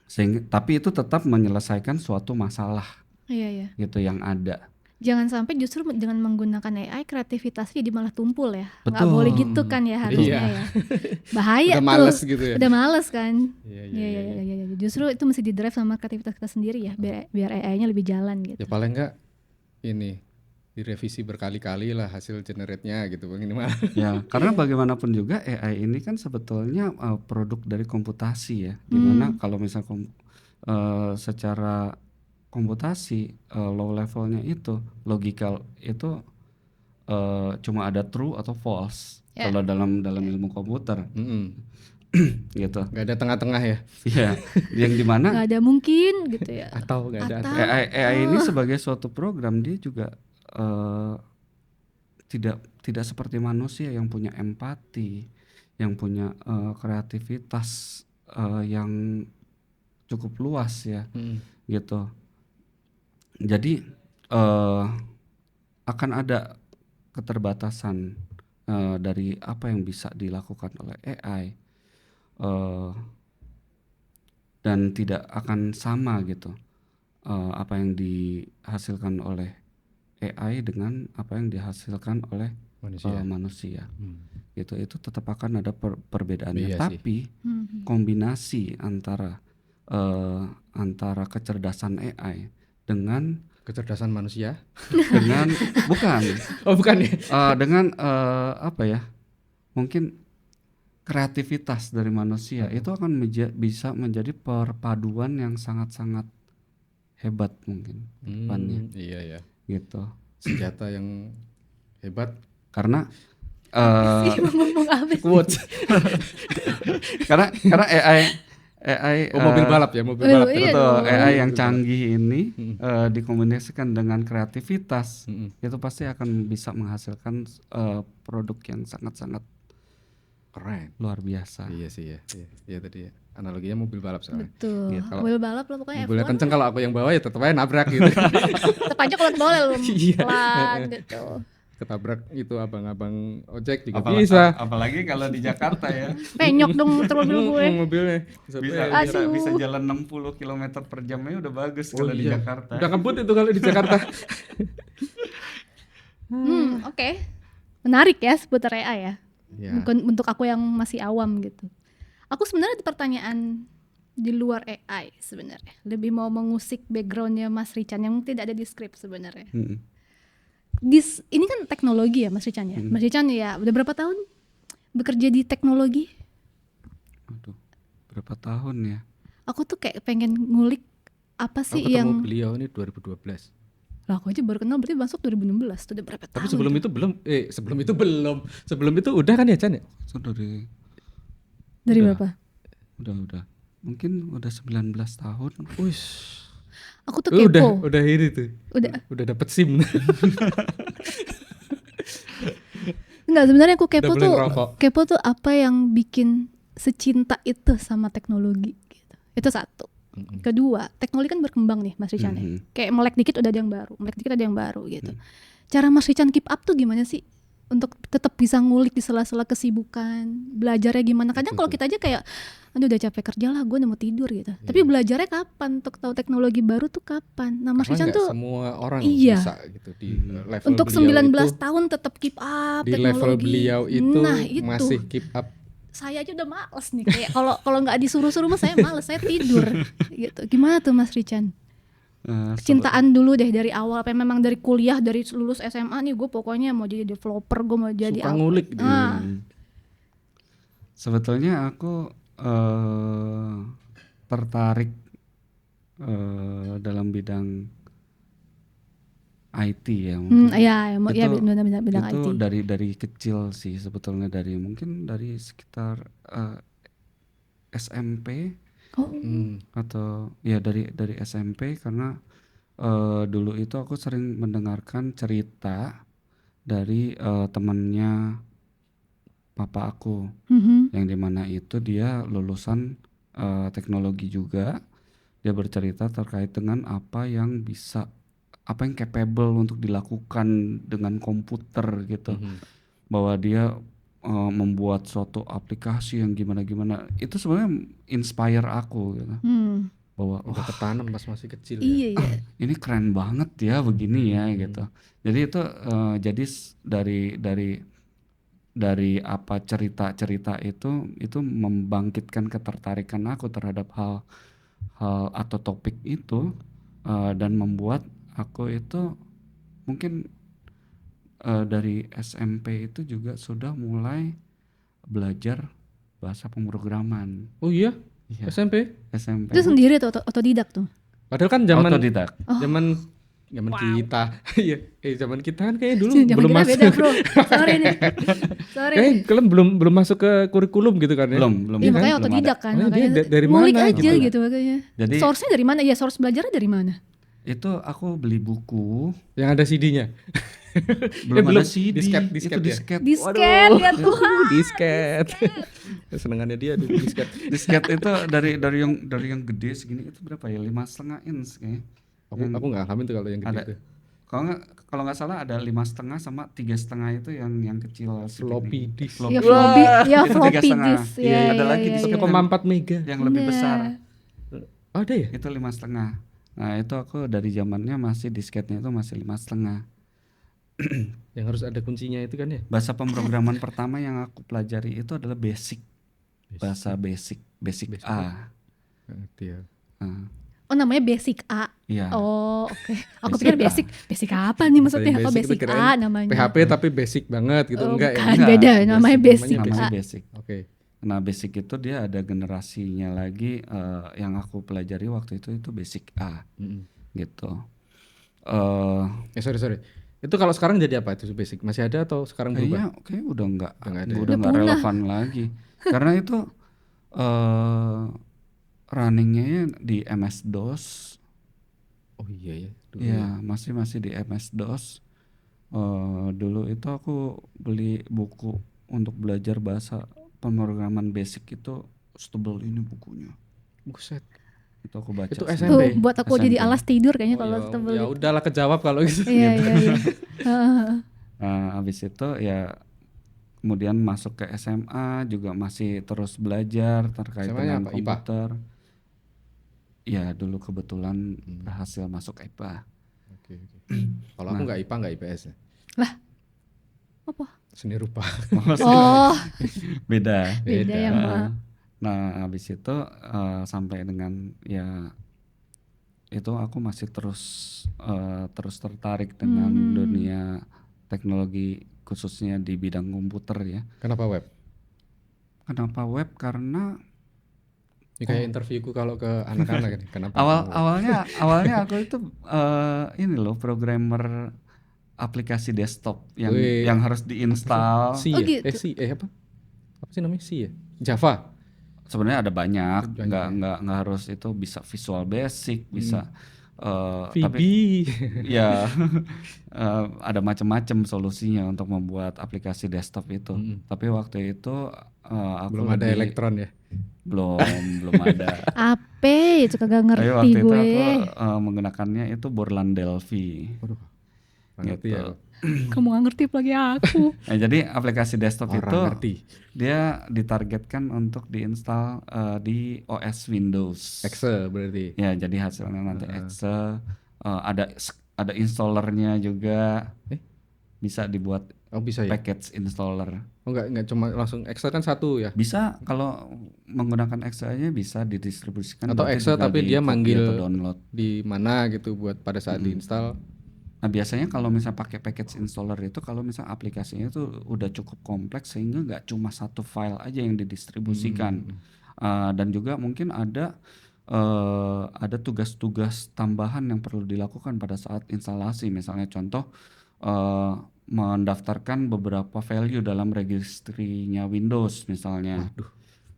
A: sehingga tapi itu tetap menyelesaikan suatu masalah
C: Iya.
A: gitu yang ada.
C: Jangan sampai justru dengan menggunakan AI kreativitasnya jadi malah tumpul ya. Nggak
A: Betul.
C: boleh gitu kan ya harusnya
B: Iya.
C: ya. Bahaya
B: Udah
C: tuh.
B: males gitu ya.
C: Udah males kan.
B: Iya,
C: Iya. Justru itu mesti di-drive sama kreativitas kita sendiri ya, biar AI-nya lebih jalan gitu.
B: Ya paling enggak ini direvisi berkali-kali lah hasil generate-nya gitu minimal.
A: Ya, karena bagaimanapun juga AI ini kan sebetulnya produk dari komputasi ya. Dimana kalau misalnya secara komputasi low levelnya itu logical itu cuma ada true atau false
C: Ya.
A: kalau dalam ilmu komputer gitu.
B: Gak ada tengah-tengah ya.
A: Iya, yang dimana
C: Nggak ada mungkin gitu ya.
B: Atau gak ada.
C: Atau
A: AI ini sebagai suatu program dia juga tidak seperti manusia yang punya empati, yang punya kreativitas yang cukup luas ya, gitu. Jadi akan ada keterbatasan dari apa yang bisa dilakukan oleh AI dan tidak akan sama gitu apa yang dihasilkan oleh AI dengan apa yang dihasilkan oleh manusia. Gitu, itu tetap akan ada perbedaannya.
B: Iya sih.
A: Tapi kombinasi antara kecerdasan AI dengan
B: Kecerdasan manusia.
A: bukan
B: Oh bukan ya.
A: dengan apa ya, mungkin kreativitas dari manusia itu akan bisa menjadi perpaduan yang sangat-sangat hebat mungkin depannya
B: Iya ya.
A: gitu.
B: Senjata yang hebat.
A: Karena
C: ngomong apa sih?
B: Quotes.
A: karena AI
B: Mobil balap ya, mobil
C: Oh,
B: balap.
C: iya
A: betul,
C: dong.
A: AI yang canggih ini dikombinasikan dengan kreativitas itu pasti akan bisa menghasilkan produk yang sangat-sangat
B: Keren.
A: luar biasa.
B: Iya sih ya. Iya tadi ya. Analoginya mobil balap soalnya.
C: Betul.
A: Gitu.
C: Mobil balap lo pokoknya
B: Mobilnya
C: F1
B: kenceng, kalau aku yang bawa ya tetap aja nabrak gitu.
C: tetap aja kalau boleh lo
B: Iya.
C: pelan gitu.
B: Ketabrak itu abang-abang ojek juga
A: Apalagi,
B: bisa.
A: apalagi kalau di Jakarta ya.
C: Penyok dong muter mobil gue.
B: Mobilnya
A: Bisa jalan 60 km per jamnya udah bagus kalau di
B: iya.
A: Jakarta.
B: Udah ngebut itu kalau di Jakarta.
C: Oke. Menarik ya seputar AI ya.
B: Ya.
C: Bukan untuk aku yang masih awam gitu. Aku sebenarnya ada pertanyaan di luar AI sebenarnya. Lebih mau mengusik backgroundnya Mas Rican yang tidak ada di skrip sebenarnya. Ini kan teknologi ya Mas Rican ya. Mas Rican ya udah berapa tahun bekerja di teknologi?
A: Aduh, berapa tahun ya?
C: Aku tuh kayak pengen ngulik apa
B: Aku
C: sih
B: ketemu
C: yang
B: beliau ini 2012.
C: lah aku aja baru kenal berarti masuk 2016 tuh udah berapa tahun?
B: Tapi sebelum itu belum. Sebelum itu udah kan ya Chan ya?
A: Itu dari
C: berapa?
A: udah. Mungkin udah 19 tahun.
B: Ush.
C: Aku tuh kepo.
B: Udah ini tuh.
C: Udah.
B: Udah dapet SIM.
C: Enggak, sebenarnya aku
B: Udah boleh ngerokok.
C: kepo tuh apa yang bikin secinta itu sama teknologi gitu. Itu satu. Kedua, teknologi kan berkembang nih Mas Rican ya. Kayak melek dikit udah ada yang baru, gitu. Cara Mas Rican keep up tuh gimana sih? Untuk tetap bisa ngulik di sela-sela kesibukan, belajarnya gimana? Kadang kalau kita aja kayak, aduh udah capek kerja lah, gue udah mau tidur gitu. Tapi belajarnya kapan? Untuk tahu teknologi baru tuh kapan? Nah Mas
B: Karena
C: Rican
B: nggak
C: tuh
B: semua orang
C: iya.
B: bisa gitu di level
C: untuk
B: beliau
C: 19
B: itu,
C: tahun tetap keep up
B: di
C: teknologi.
B: level beliau itu,
C: Nah, itu.
B: masih keep up.
C: Saya aja udah males nih kayak kalau nggak disuruh-suruh mah saya males, saya tidur gitu. Gimana tuh Mas Rican? Kecintaan dulu deh dari awal, apa memang dari kuliah, dari lulus SMA nih gue pokoknya mau jadi developer, gue mau jadi
B: Suka ngulik gitu.
A: Sebetulnya aku tertarik dalam bidang IT ya mungkin.
C: Bidang
A: itu
C: IT.
A: dari kecil sih sebetulnya, mungkin dari sekitar SMP atau ya dari SMP, karena dulu itu aku sering mendengarkan cerita dari temannya papa aku yang dimana itu dia lulusan teknologi juga. Dia bercerita terkait dengan apa yang capable untuk dilakukan dengan komputer gitu. Bahwa dia membuat suatu aplikasi yang gimana-gimana. Itu sebenarnya inspire aku gitu. bahwa
B: Udah ketanam pas masih kecil ya.
C: Iya ya.
A: ini keren banget ya begini ya gitu. Jadi itu jadi dari apa cerita-cerita itu membangkitkan ketertarikan aku terhadap hal atau topik itu, dan membuat aku itu mungkin dari SMP itu juga sudah mulai belajar bahasa pemrograman.
B: Oh iya,
A: Iya,
B: SMP.
A: SMP.
C: Itu sendiri tuh otodidak tuh.
B: Padahal kan zaman
A: Otodidak.
B: zaman kita. Iya, zaman kita kan kayaknya dulu
C: Zaman
B: belum
C: kita
B: masuk.
C: beda bro. Sorry nih. Sorry.
B: Kayaknya kalian belum masuk ke kurikulum gitu kan ya.
A: Belum
C: Iya makanya
A: belum ada.
C: otodidak kan.
B: Oh, dia
C: Makanya
B: dari
C: ngulik
B: mana
C: aja
B: gitu?
C: gitu makanya.
A: Jadi
C: Source-nya dari mana? Ya source belajarnya dari mana?
A: itu aku beli buku,
B: Yang ada CD-nya.
A: belum
B: belum.
A: ada CD,
B: Disket
A: itu
B: ya?
A: disket.
C: Disket ya Tuhan.
B: Disket. Senengannya dia tuh disket.
A: Disket itu dari yang gede segini itu berapa ya? 5,5 inch kayaknya.
B: Aku nggak ngalamin tuh kalau yang gede
A: Ada.
B: itu.
A: Kalau nggak salah ada 5,5 sama 3,5 itu yang kecil segini.
B: Floppy disk.
C: Ya floppy, ya
A: itu
C: floppy
A: 3,5.
C: disk.
A: Iya,
C: Ya,
A: ada
C: ya,
A: lagi
C: ya,
A: disket
C: ya.
B: 1,4 mega.
A: yang lebih
C: Nah.
A: besar.
B: Oh, ada ya?
A: Itu 5,5. Nah itu aku dari zamannya masih disketnya itu masih 5,5.
B: Yang harus ada kuncinya itu kan ya?
A: Bahasa pemrograman pertama yang aku pelajari itu adalah basic. Bahasa basic A.
B: Nggak ngerti ya.
A: Nah,
C: Oh namanya basic A.
A: iya.
C: Oh oke. Aku
A: Basic
C: pikir basic apa nih maksudnya?
B: Saya
C: Oh
B: basic itu
C: basic
B: kirain
C: A namanya.
B: PHP tapi basic banget gitu.
C: Oh,
B: Enggak ya?
C: bukan,
A: Enggak,
C: beda. Namanya basic
B: namanya
A: Namanya
C: A.
A: basic.
B: Oke.
A: Nah basic itu dia ada generasinya lagi, yang aku pelajari waktu itu basic A gitu.
B: Sorry. Itu kalau sekarang jadi apa itu basic? Masih ada atau sekarang berubah?
A: Kayaknya udah nggak
B: Udah nggak ada ya?
C: Udah
A: nggak
C: punah.
A: relevan lagi karena itu runningnya di MS DOS.
B: Oh iya ya. Dulu
A: Ya masih di MS DOS. Dulu itu aku beli buku untuk belajar bahasa pemrograman basic itu setebal ini bukunya.
B: Buset.
A: Itu aku baca
B: Itu
A: sendiri.
B: SMP?
C: Tuh buat aku jadi
A: SMP.
C: alas tidur kayaknya
B: Oh,
C: kalau
B: ya,
C: tebel
B: ya
C: gitu.
B: udahlah kejawab kalau gitu.
C: Iya iya iya. Heeh.
A: Nah, habis itu ya kemudian masuk ke SMA juga masih terus belajar terkait
B: SMA-nya
A: dengan
B: apa? IPA?
A: komputer. Ya dulu kebetulan berhasil masuk IPA.
B: Oke. Kalau aku nggak IPA nggak IPS ya.
C: Apa?
B: Seni rupa.
C: Oh
A: Beda.
C: beda ya
A: Heeh.
C: Mak.
A: Nah, habis itu sampai dengan ya itu aku masih terus tertarik dengan dunia teknologi khususnya di bidang komputer ya.
B: Kenapa web?
A: Kenapa web? Karena
B: Ini kayak interviewku kalau ke anak-anak ini. Kenapa?
A: awalnya aku itu ini loh programmer aplikasi desktop
B: Wih.
A: yang harus diinstal.
B: C
C: Oh,
B: ya?
C: gitu.
B: C apa? Apa sih namanya C ya? Java.
A: Sebenarnya ada banyak,
B: Banyak
A: nggak harus itu bisa Visual Basic, bisa
B: VB.
A: tapi ya ada macam-macam solusinya untuk membuat aplikasi desktop itu. Tapi waktu itu aku
B: Belum ada elektron ya?
A: belum ada.
C: Ape itu kagak
A: Tapi
C: ngerti
A: waktu itu
C: gue.
A: aku menggunakannya itu Borland Delphi.
B: Waduh. Nggak ngerti ya.
A: Gitu.
C: Kamu gak ngerti lagi aku.
A: Nah, jadi aplikasi desktop
B: Orang
A: itu
B: ngerti.
A: dia ditargetkan untuk diinstal di OS Windows.
B: Excel berarti.
A: Ya, jadi hasilnya nanti Excel, ada installernya juga, bisa dibuat
B: Oh bisa ya?
A: package installer.
B: Oh nggak cuma langsung Excel kan satu ya?
A: Bisa kalau menggunakan Excel-nya bisa didistribusikan.
B: Atau
A: berarti
B: Excel
A: tinggal
B: tapi dia
A: di-copy
B: manggil
A: atau download.
B: di mana gitu buat pada saat diinstal.
A: Nah biasanya kalau misalnya pakai package installer itu kalau misalnya aplikasinya itu udah cukup kompleks sehingga nggak cuma satu file aja yang didistribusikan. Dan juga mungkin ada tugas-tugas tambahan yang perlu dilakukan pada saat instalasi. Misalnya contoh mendaftarkan beberapa value dalam registrinya Windows misalnya.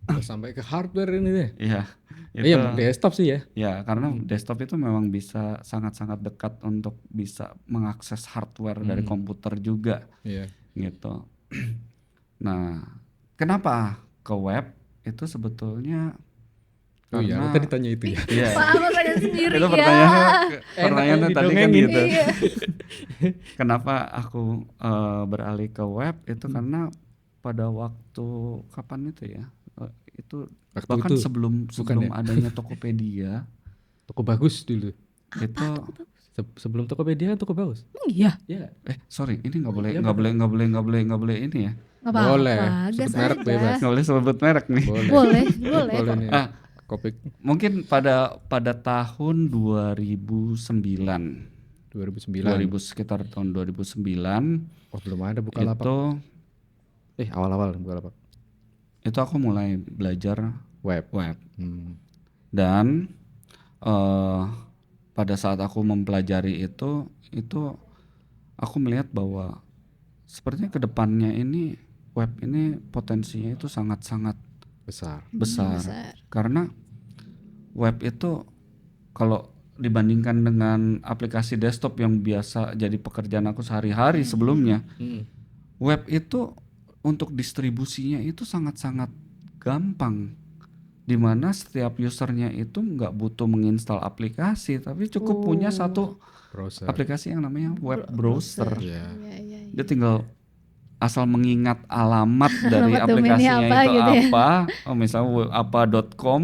B: Udah sampai ke hardware ini deh.
A: Iya.
B: Iya desktop sih ya.
A: Ya, karena desktop itu memang bisa sangat-sangat dekat untuk bisa mengakses hardware dari komputer juga,
B: Iya.
A: gitu. Nah, kenapa ke web? Itu sebetulnya
B: Oh iya,
A: karena
B: tadi tanya itu ya.
A: iya,
C: Paham kalian sendiri
A: itu
C: ya.
A: pertanyaannya tadi kan
B: didongengin.
A: gitu.
C: Iya.
A: Kenapa aku beralih ke web? Itu karena pada waktu kapan itu ya? Itu
B: Waktu
A: bahkan
B: itu,
A: sebelum
B: ya?
A: adanya Tokopedia,
B: Toko bagus dulu.
A: Itu
B: Sebelum Tokopedia kan Toko bagus.
C: Iya,
B: Iya.
A: sorry, ini nggak boleh
B: Iya,
A: nggak boleh ini ya.
C: nggak
B: Boleh,
C: apa-apa,
B: sebut
C: gas
B: merek
C: aja.
B: bebas.
A: Nggak boleh sebut merek nih.
C: Boleh, boleh.
B: Boleh nih.
A: Ah.
B: Kopik
A: Mungkin pada tahun 2009,
B: 2009.
A: sekitar tahun 2009
B: Oh, belum ada Bukalapak. Awal-awal Bukalapak.
A: Itu aku mulai belajar
B: Web.
A: web.
B: Hmm.
A: Dan pada saat aku mempelajari itu aku melihat bahwa sepertinya kedepannya ini web ini potensinya itu sangat-sangat
B: Besar.
A: besar. Karena web itu kalau dibandingkan dengan aplikasi desktop yang biasa jadi pekerjaan aku sehari-hari sebelumnya, web itu untuk distribusinya itu sangat-sangat gampang, dimana setiap usernya itu nggak butuh menginstal aplikasi, tapi cukup punya satu
B: Browser.
A: aplikasi yang namanya web browser.
B: Iya.
C: Iya.
A: Dia tinggal asal mengingat alamat dari
C: Alamat domainnya
A: aplikasinya
C: apa
A: itu
C: gitu ya.
A: apa, misalnya apa.com,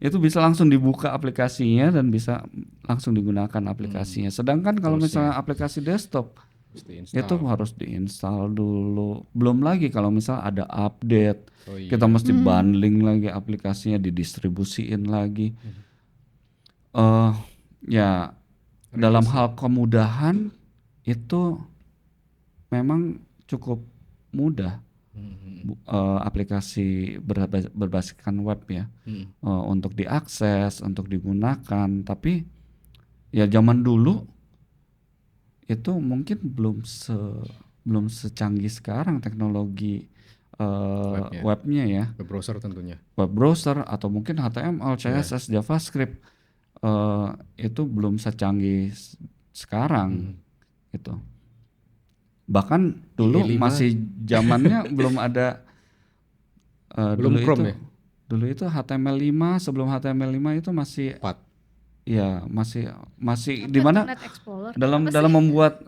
A: itu bisa langsung dibuka aplikasinya dan bisa langsung digunakan aplikasinya. Sedangkan kalau misalnya aplikasi desktop
B: Mesti
A: itu
B: install.
A: harus diinstal dulu. Belum lagi kalau misalnya ada update,
B: Oh iya.
A: kita mesti bundling lagi aplikasinya, didistribusiin lagi. Ya dalam hal kemudahan itu memang cukup mudah. Aplikasi berbasiskan web ya, untuk diakses, untuk digunakan. Tapi ya zaman dulu itu mungkin belum secanggih sekarang teknologi webnya ya,
B: Web browser tentunya.
A: web browser atau mungkin HTML, CSS, JavaScript itu belum secanggih sekarang gitu. Bahkan dulu
B: IE5.
A: masih zamannya belum ada
B: Belum
A: dulu
B: Chrome
A: itu,
B: ya?
A: Dulu itu HTML5, sebelum HTML5 itu masih
B: 4.
A: ya masih di mana
C: Internet Explorer.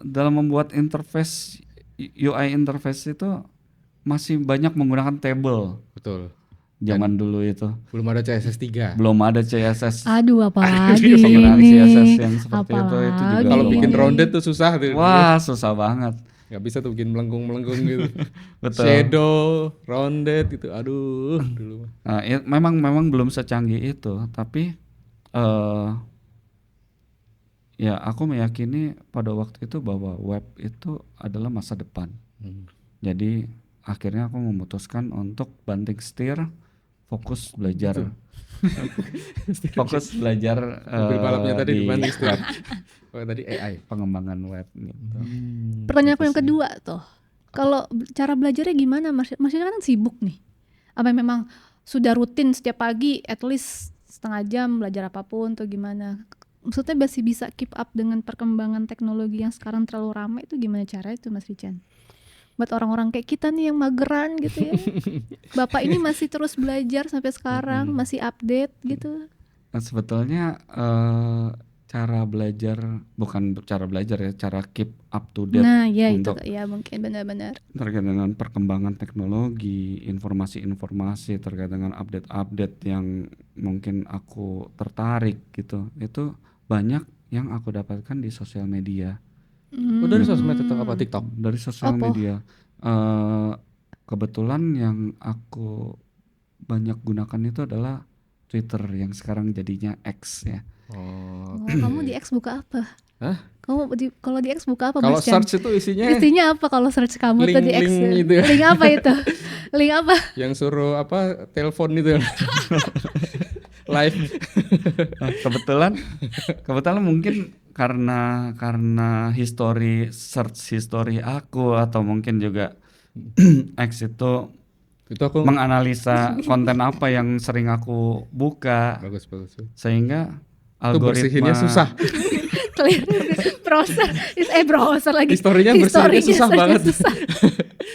A: dalam membuat interface UI interface itu masih banyak menggunakan table
B: Betul.
A: zaman dulu itu.
B: Belum ada CSS 3.
A: Belum ada CSS.
C: Aduh, apalagi
A: Penggunaan
C: ini.
A: CSS yang seperti itu juga
C: Apalagi
B: Kalau
A: belum
B: bikin
A: ada.
B: rounded tuh susah tuh.
A: Wah, susah banget.
B: Nggak bisa tuh bikin melengkung-melengkung gitu.
A: Betul.
B: Shadow, rounded gitu. Aduh, dulu.
A: Nah, memang belum secanggih itu, tapi ya aku meyakini pada waktu itu bahwa web itu adalah masa depan. Jadi akhirnya aku memutuskan untuk banting setir, fokus belajar. Fokus belajar
B: Mobil balapnya tadi
A: di
B: dibanting setir.
A: web,
B: Oh, tadi AI.
A: pengembangan web gitu.
C: Pertanyaan aku yang kedua tuh. Kalau cara belajarnya gimana? Maksudnya kan sibuk nih. Apa memang sudah rutin setiap pagi at least setengah jam belajar apapun atau gimana? Maksudnya masih bisa keep up dengan perkembangan teknologi yang sekarang terlalu ramai itu gimana caranya itu Mas Rican? Buat orang-orang kayak kita nih yang mageran gitu ya. Bapak ini masih terus belajar sampai sekarang, masih update gitu.
A: Nah, sebetulnya cara belajar, bukan cara belajar ya, cara keep up to date
C: Nah, ya itu
A: untuk
C: ya mungkin benar-benar.
A: terkait dengan perkembangan teknologi, informasi-informasi terkait dengan update-update yang mungkin aku tertarik gitu. Itu banyak yang aku dapatkan di sosial media.
B: Oh, dari sosmed itu apa? TikTok?
A: Dari sosial
C: Apa?
A: media. Kebetulan yang aku banyak gunakan itu adalah Twitter yang sekarang jadinya X ya.
B: Oh.
C: Oh, kamu di X buka apa?
B: Hah?
C: Kalau di X buka apa
B: Kalau
C: Mas Chan?
B: search itu isinya
C: Isinya apa kalau search kamu tuh di X?
B: Link-link gitu ya.
C: Link apa itu? Link apa?
B: yang suruh apa? Telepon itu. Live.
A: Nah, kebetulan mungkin karena search history aku atau mungkin juga X itu
B: Itu aku
A: menganalisa konten apa yang sering aku buka,
B: bagus.
A: sehingga
B: Itu bersihinnya susah.
C: Clear browser lagi.
B: Historinya bersihinnya susah banget.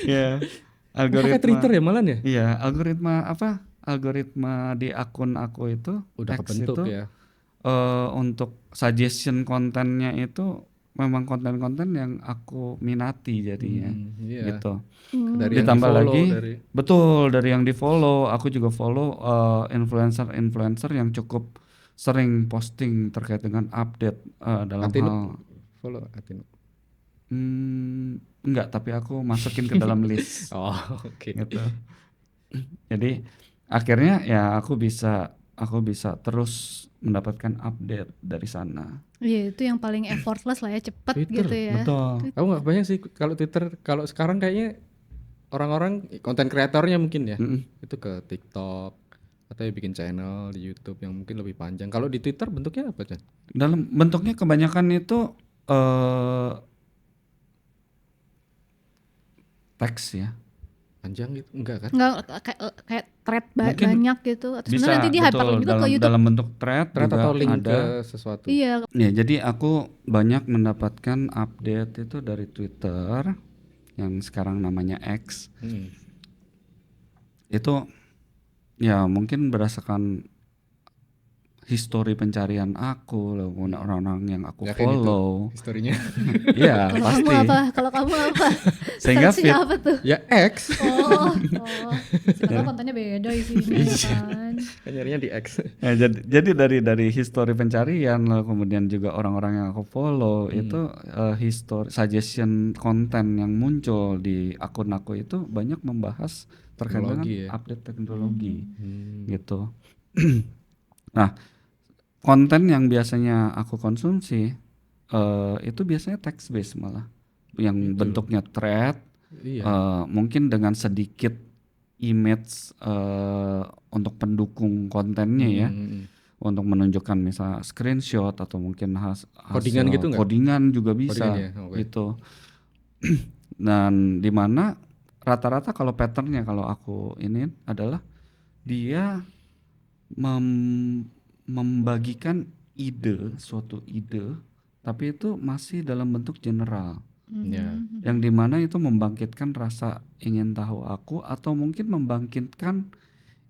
A: ya
B: Pakai Twitter ya malah ya?
A: Iya, algoritma di akun aku itu
B: Udah
A: X
B: kebentuk
A: itu
B: ya.
A: untuk suggestion kontennya itu memang konten-konten yang aku minati jadinya
B: Iya.
A: gitu.
B: Dari yang
A: Ditambah
B: di-follow,
A: lagi
B: dari
A: betul dari yang di follow, aku juga follow influencer yang cukup sering posting terkait dengan update dalam
B: Atino
A: hal
B: follow Atino.
A: enggak, tapi aku masukin ke dalam list
B: Oh, oke.
A: gitu. Jadi akhirnya ya aku bisa terus mendapatkan update dari sana.
C: Iya, itu yang paling effortless lah ya, cepet
B: Twitter,
C: gitu ya.
A: Betul.
B: Aku nggak banyak sih kalau Twitter. Kalau sekarang kayaknya orang-orang konten kreatornya mungkin ya
A: Mm-mm.
B: itu ke TikTok atau ya bikin channel di YouTube yang mungkin lebih panjang. Kalau di Twitter bentuknya apa, Chan?
A: Dalam bentuknya kebanyakan itu teks ya.
B: Panjang gitu? Enggak kan?
C: Enggak kayak thread
A: Mungkin
C: banyak gitu, atau
A: Bisa
C: sebenarnya nanti dia
A: betul
C: hyperlink juga ke
A: dalam
C: YouTube.
A: bentuk thread
B: Thread
A: juga
B: atau link
A: ada.
B: ke sesuatu?
C: Iya,
A: Ya, jadi aku banyak mendapatkan update itu dari Twitter yang sekarang namanya X.
B: Hmm.
A: Itu ya mungkin berdasarkan histori pencarian aku, lalu orang-orang yang aku
B: Yakin itu
A: follow.
B: historinya?
A: Iya,
C: kalau
A: pasti.
C: kamu apa? Kalau kamu apa?
A: Sehingga
C: Searchnya
A: feed
C: apa tuh?
B: Ya X.
C: Oh. Siapa tahu kontennya beda isinya ya kan.
B: Kan nyarinya di X.
A: ya, jadi dari histori pencarian, lalu kemudian juga orang-orang yang aku follow itu histori suggestion konten yang muncul di akun aku itu banyak membahas terkait dengan
B: Teknologi ya?
A: update teknologi
B: Hmm.
A: gitu. Nah, konten yang biasanya aku konsumsi itu biasanya text based malah, yang bentuknya thread,
B: Iya.
A: mungkin dengan sedikit image untuk pendukung kontennya ya, untuk menunjukkan misal screenshot atau mungkin hasil
B: Codingan gitu nggak?
A: codingan juga bisa
B: Codingan ya? Oke.
A: gitu. Dan di mana rata-rata kalau patternnya kalau aku ini adalah dia membagikan suatu ide, tapi itu masih dalam bentuk general,
B: Ya.
A: yang dimana itu membangkitkan rasa ingin tahu aku atau mungkin membangkitkan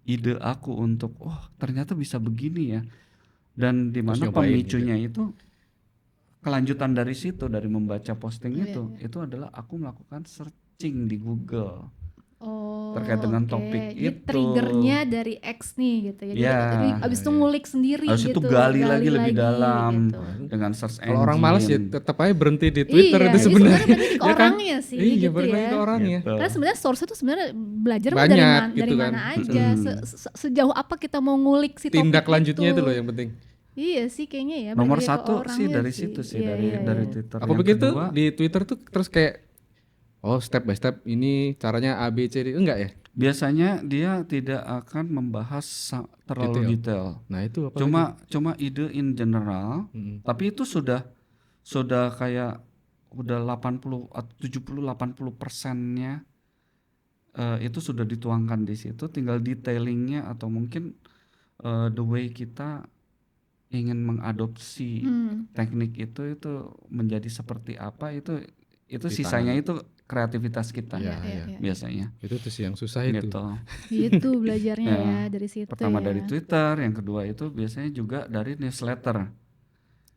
A: ide aku untuk ternyata bisa begini ya, dan dimana
B: nyobain
A: pemicunya itu kelanjutan dari situ, dari membaca posting
C: Iya,
A: itu adalah aku melakukan searching di Google
C: Oh,
A: terkait dengan
C: oke.
A: topik
C: Jadi
A: itu.
C: triggernya dari X nih gitu ya. Jadi
A: Ya,
C: abis itu ngulik sendiri
A: harus
C: gitu.
A: itu gali lagi lebih dalam
C: gitu.
A: dengan search engine.
B: Kalau orang malas ya tetap aja berhenti di Twitter
C: Iya,
B: itu
C: jadi
B: sebenarnya.
C: sebenarnya berarti ke
B: Ya kan?
C: orangnya sih
B: Iya,
C: gitu
B: balik lagi
C: ya.
B: ke orangnya.
A: Gitu.
C: Karena sebenarnya source itu sebenarnya belajar mah
B: Banyak
C: dari
B: gitu kan.
C: mana aja. Sejauh apa kita mau ngulik si topik
B: Tindak lanjutnya itu loh yang penting.
C: Iya sih kayaknya ya.
A: Nomor
C: balik lagi ke
A: satu sih
C: orangnya
A: dari situ sih,
C: Iya, iya,
A: dari
C: iya.
A: Twitter.
B: Aku
A: Yang
B: pikir tuh
A: kedua,
B: di Twitter tuh terus kayak step by step ini caranya A B C D enggak ya?
A: biasanya dia tidak akan membahas terlalu detail.
B: Nah, itu apa?
A: Cuma ide in general, tapi itu sudah kayak udah 80 atau 70-80%-nya itu sudah dituangkan di situ, tinggal detailingnya atau mungkin the way kita ingin mengadopsi teknik itu menjadi seperti apa, itu sisanya itu kreativitas kita
B: Iya,
A: biasanya
B: Itu tuh sih yang susah itu.
A: gitu.
C: Gitu belajarnya
A: Ya,
C: ya dari situ
A: Pertama
C: ya.
A: dari Twitter, yang kedua itu biasanya juga dari newsletter.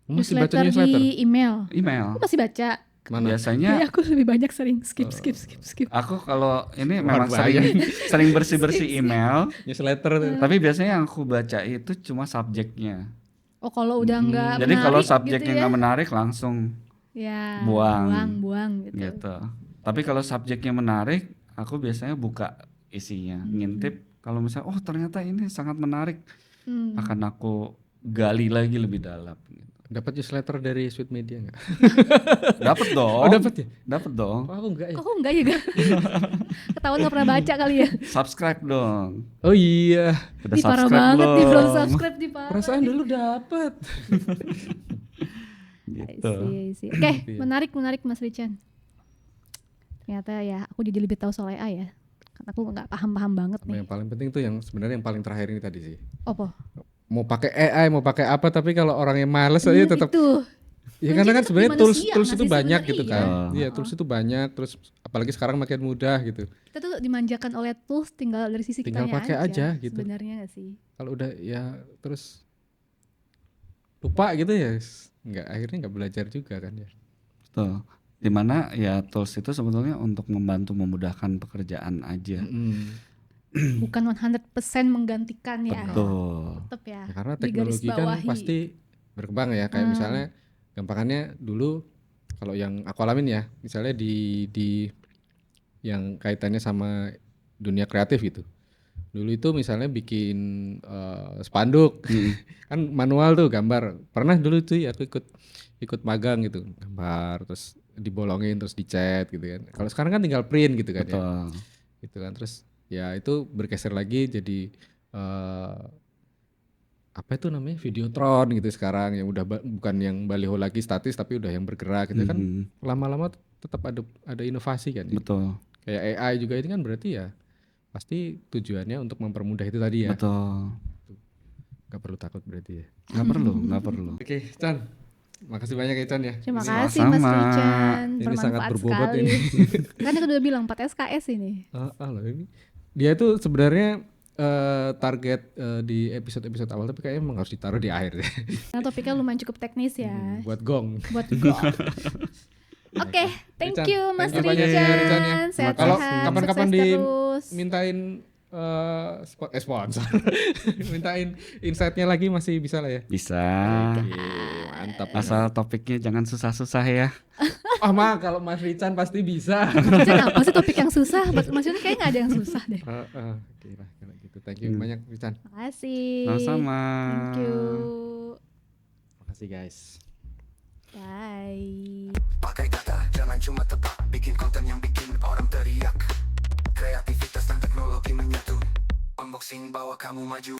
B: Masih baca
C: Newsletter
B: newsletter?
C: di email.
A: Email.
C: Aku masih baca.
B: Mana?
A: Biasanya
C: Jadi aku lebih banyak sering skip.
A: aku kalau ini
B: Wah,
A: memang
B: bahaya.
A: sering bersih-bersih email,
B: Newsletter tuh.
A: tapi biasanya yang aku baca itu cuma subjeknya.
C: Oh kalau udah nggak
A: Jadi
C: menarik
A: kalau
C: gitu
A: subjeknya
C: ya.
A: nggak menarik langsung
C: Ya,
A: buang
C: buang gitu.
A: gitu. Tapi kalau subjeknya menarik, aku biasanya buka isinya, ngintip. Kalau misalnya ternyata ini sangat menarik, akan aku gali lagi lebih dalam. Gitu.
B: Dapat newsletter dari Sweet Media enggak?
A: Dapat dong.
B: Oh, dapat ya?
A: Dapat dong.
B: Oh, aku enggak ya.
C: Kok aku enggak ya Ga? Ketahuan nggak pernah baca kali ya.
A: Subscribe dong.
B: Oh iya.
A: Udah
C: Di parah
A: subscribe
C: banget nih belum
A: belum?
C: subscribe di parah.
B: Perasaan dulu dapat.
A: Gitu.
C: I see. Oke, menarik Mas Richan. Ternyata ya aku jadi lebih tahu soal AI ya. Karena aku nggak paham banget
B: Sama
C: nih.
B: yang paling penting tuh yang sebenarnya yang paling terakhir ini tadi sih.
C: Apa?
B: Mau pakai AI, mau pakai apa, tapi kalau orangnya males aja tetap.
C: Itu.
B: Ya karena kan
C: tetap
B: sebenarnya
C: di
B: tools
C: manusia
B: itu
C: nggak sih
B: banyak
C: sebenarnya?
B: gitu kan.
A: Iya.
B: Iya, tools itu banyak, terus apalagi sekarang makin mudah gitu.
C: Kita tuh dimanjakan oleh tools, tinggal dari sisi
B: Tinggal
C: kitanya
B: pakai aja gitu.
C: Sebenarnya nggak sih?
B: Kalau udah ya terus lupa gitu ya, akhirnya nggak belajar juga kan ya.
A: Betul. Dimana ya tools itu sebetulnya untuk membantu memudahkan pekerjaan aja.
C: bukan 100% menggantikan ya.
A: Betul.
C: Tetap ya.
B: Ya, karena
C: digaris
B: teknologi kan
C: bawahi.
B: pasti berkembang ya. Kayak misalnya gampangannya dulu kalau yang aku alamin ya, misalnya di yang kaitannya sama dunia kreatif gitu. Dulu itu misalnya bikin spanduk, kan manual tuh gambar. Pernah dulu tuh ya aku ikut magang gitu, gambar terus dibolongin terus dicat gitu kan. Kalau sekarang kan tinggal print gitu kan ya.
A: Betul.
B: Gitu kan. Terus ya itu bergeser lagi jadi apa itu namanya Videotron gitu sekarang yang udah bukan yang baliho lagi statis tapi udah yang bergerak gitu kan. Lama-lama tetap ada inovasi kan ya.
A: Betul.
B: Kayak AI juga ini kan berarti ya pasti tujuannya untuk mempermudah itu tadi ya.
A: Betul.
B: Gak perlu takut berarti ya.
A: Nggak perlu.
B: Oke, Chan. Makasih banyak ya Chan ya.
C: Terima
A: Sama-sama.
C: kasih Mas Rican,
B: Ini sangat
C: bermanfaat
B: berbobot
C: sekali.
B: ini.
C: Kan aku udah bilang 4 SKS ini.
B: Loh ini. Dia tuh sebenarnya target di episode-episode awal tapi kayaknya emang harus ditaruh di akhir deh.
C: Karena topiknya lumayan cukup teknis ya.
B: Buat gong.
C: Buat golf. Oke, thank
B: Rican,
C: you Mas
B: thank you banyak ya, Rican ya.
C: Rican. Sehat-sehat,
B: Kalau kapan-kapan
C: sukses terus.
B: Mintain sponsor. Mintain insight-nya lagi masih bisa lah ya.
A: Bisa.
B: Oke, mantap.
A: Asal topiknya jangan susah-susah ya.
B: Kalau Mas Rican pasti bisa.
C: Rican apa sih topik yang susah? Maksudnya kayaknya gak ada yang susah deh.
B: Oke lah kalau gitu. Thank you banyak Rican.
C: Makasih.
A: Sama-sama.
C: Thank you.
B: Makasih guys.
C: Bye.
D: Pakai data, jangan cuma tebak. Bikin konten yang bikin orang teriak. Kreativitas dan teknologi menyatu. Unboxing bawa kamu maju.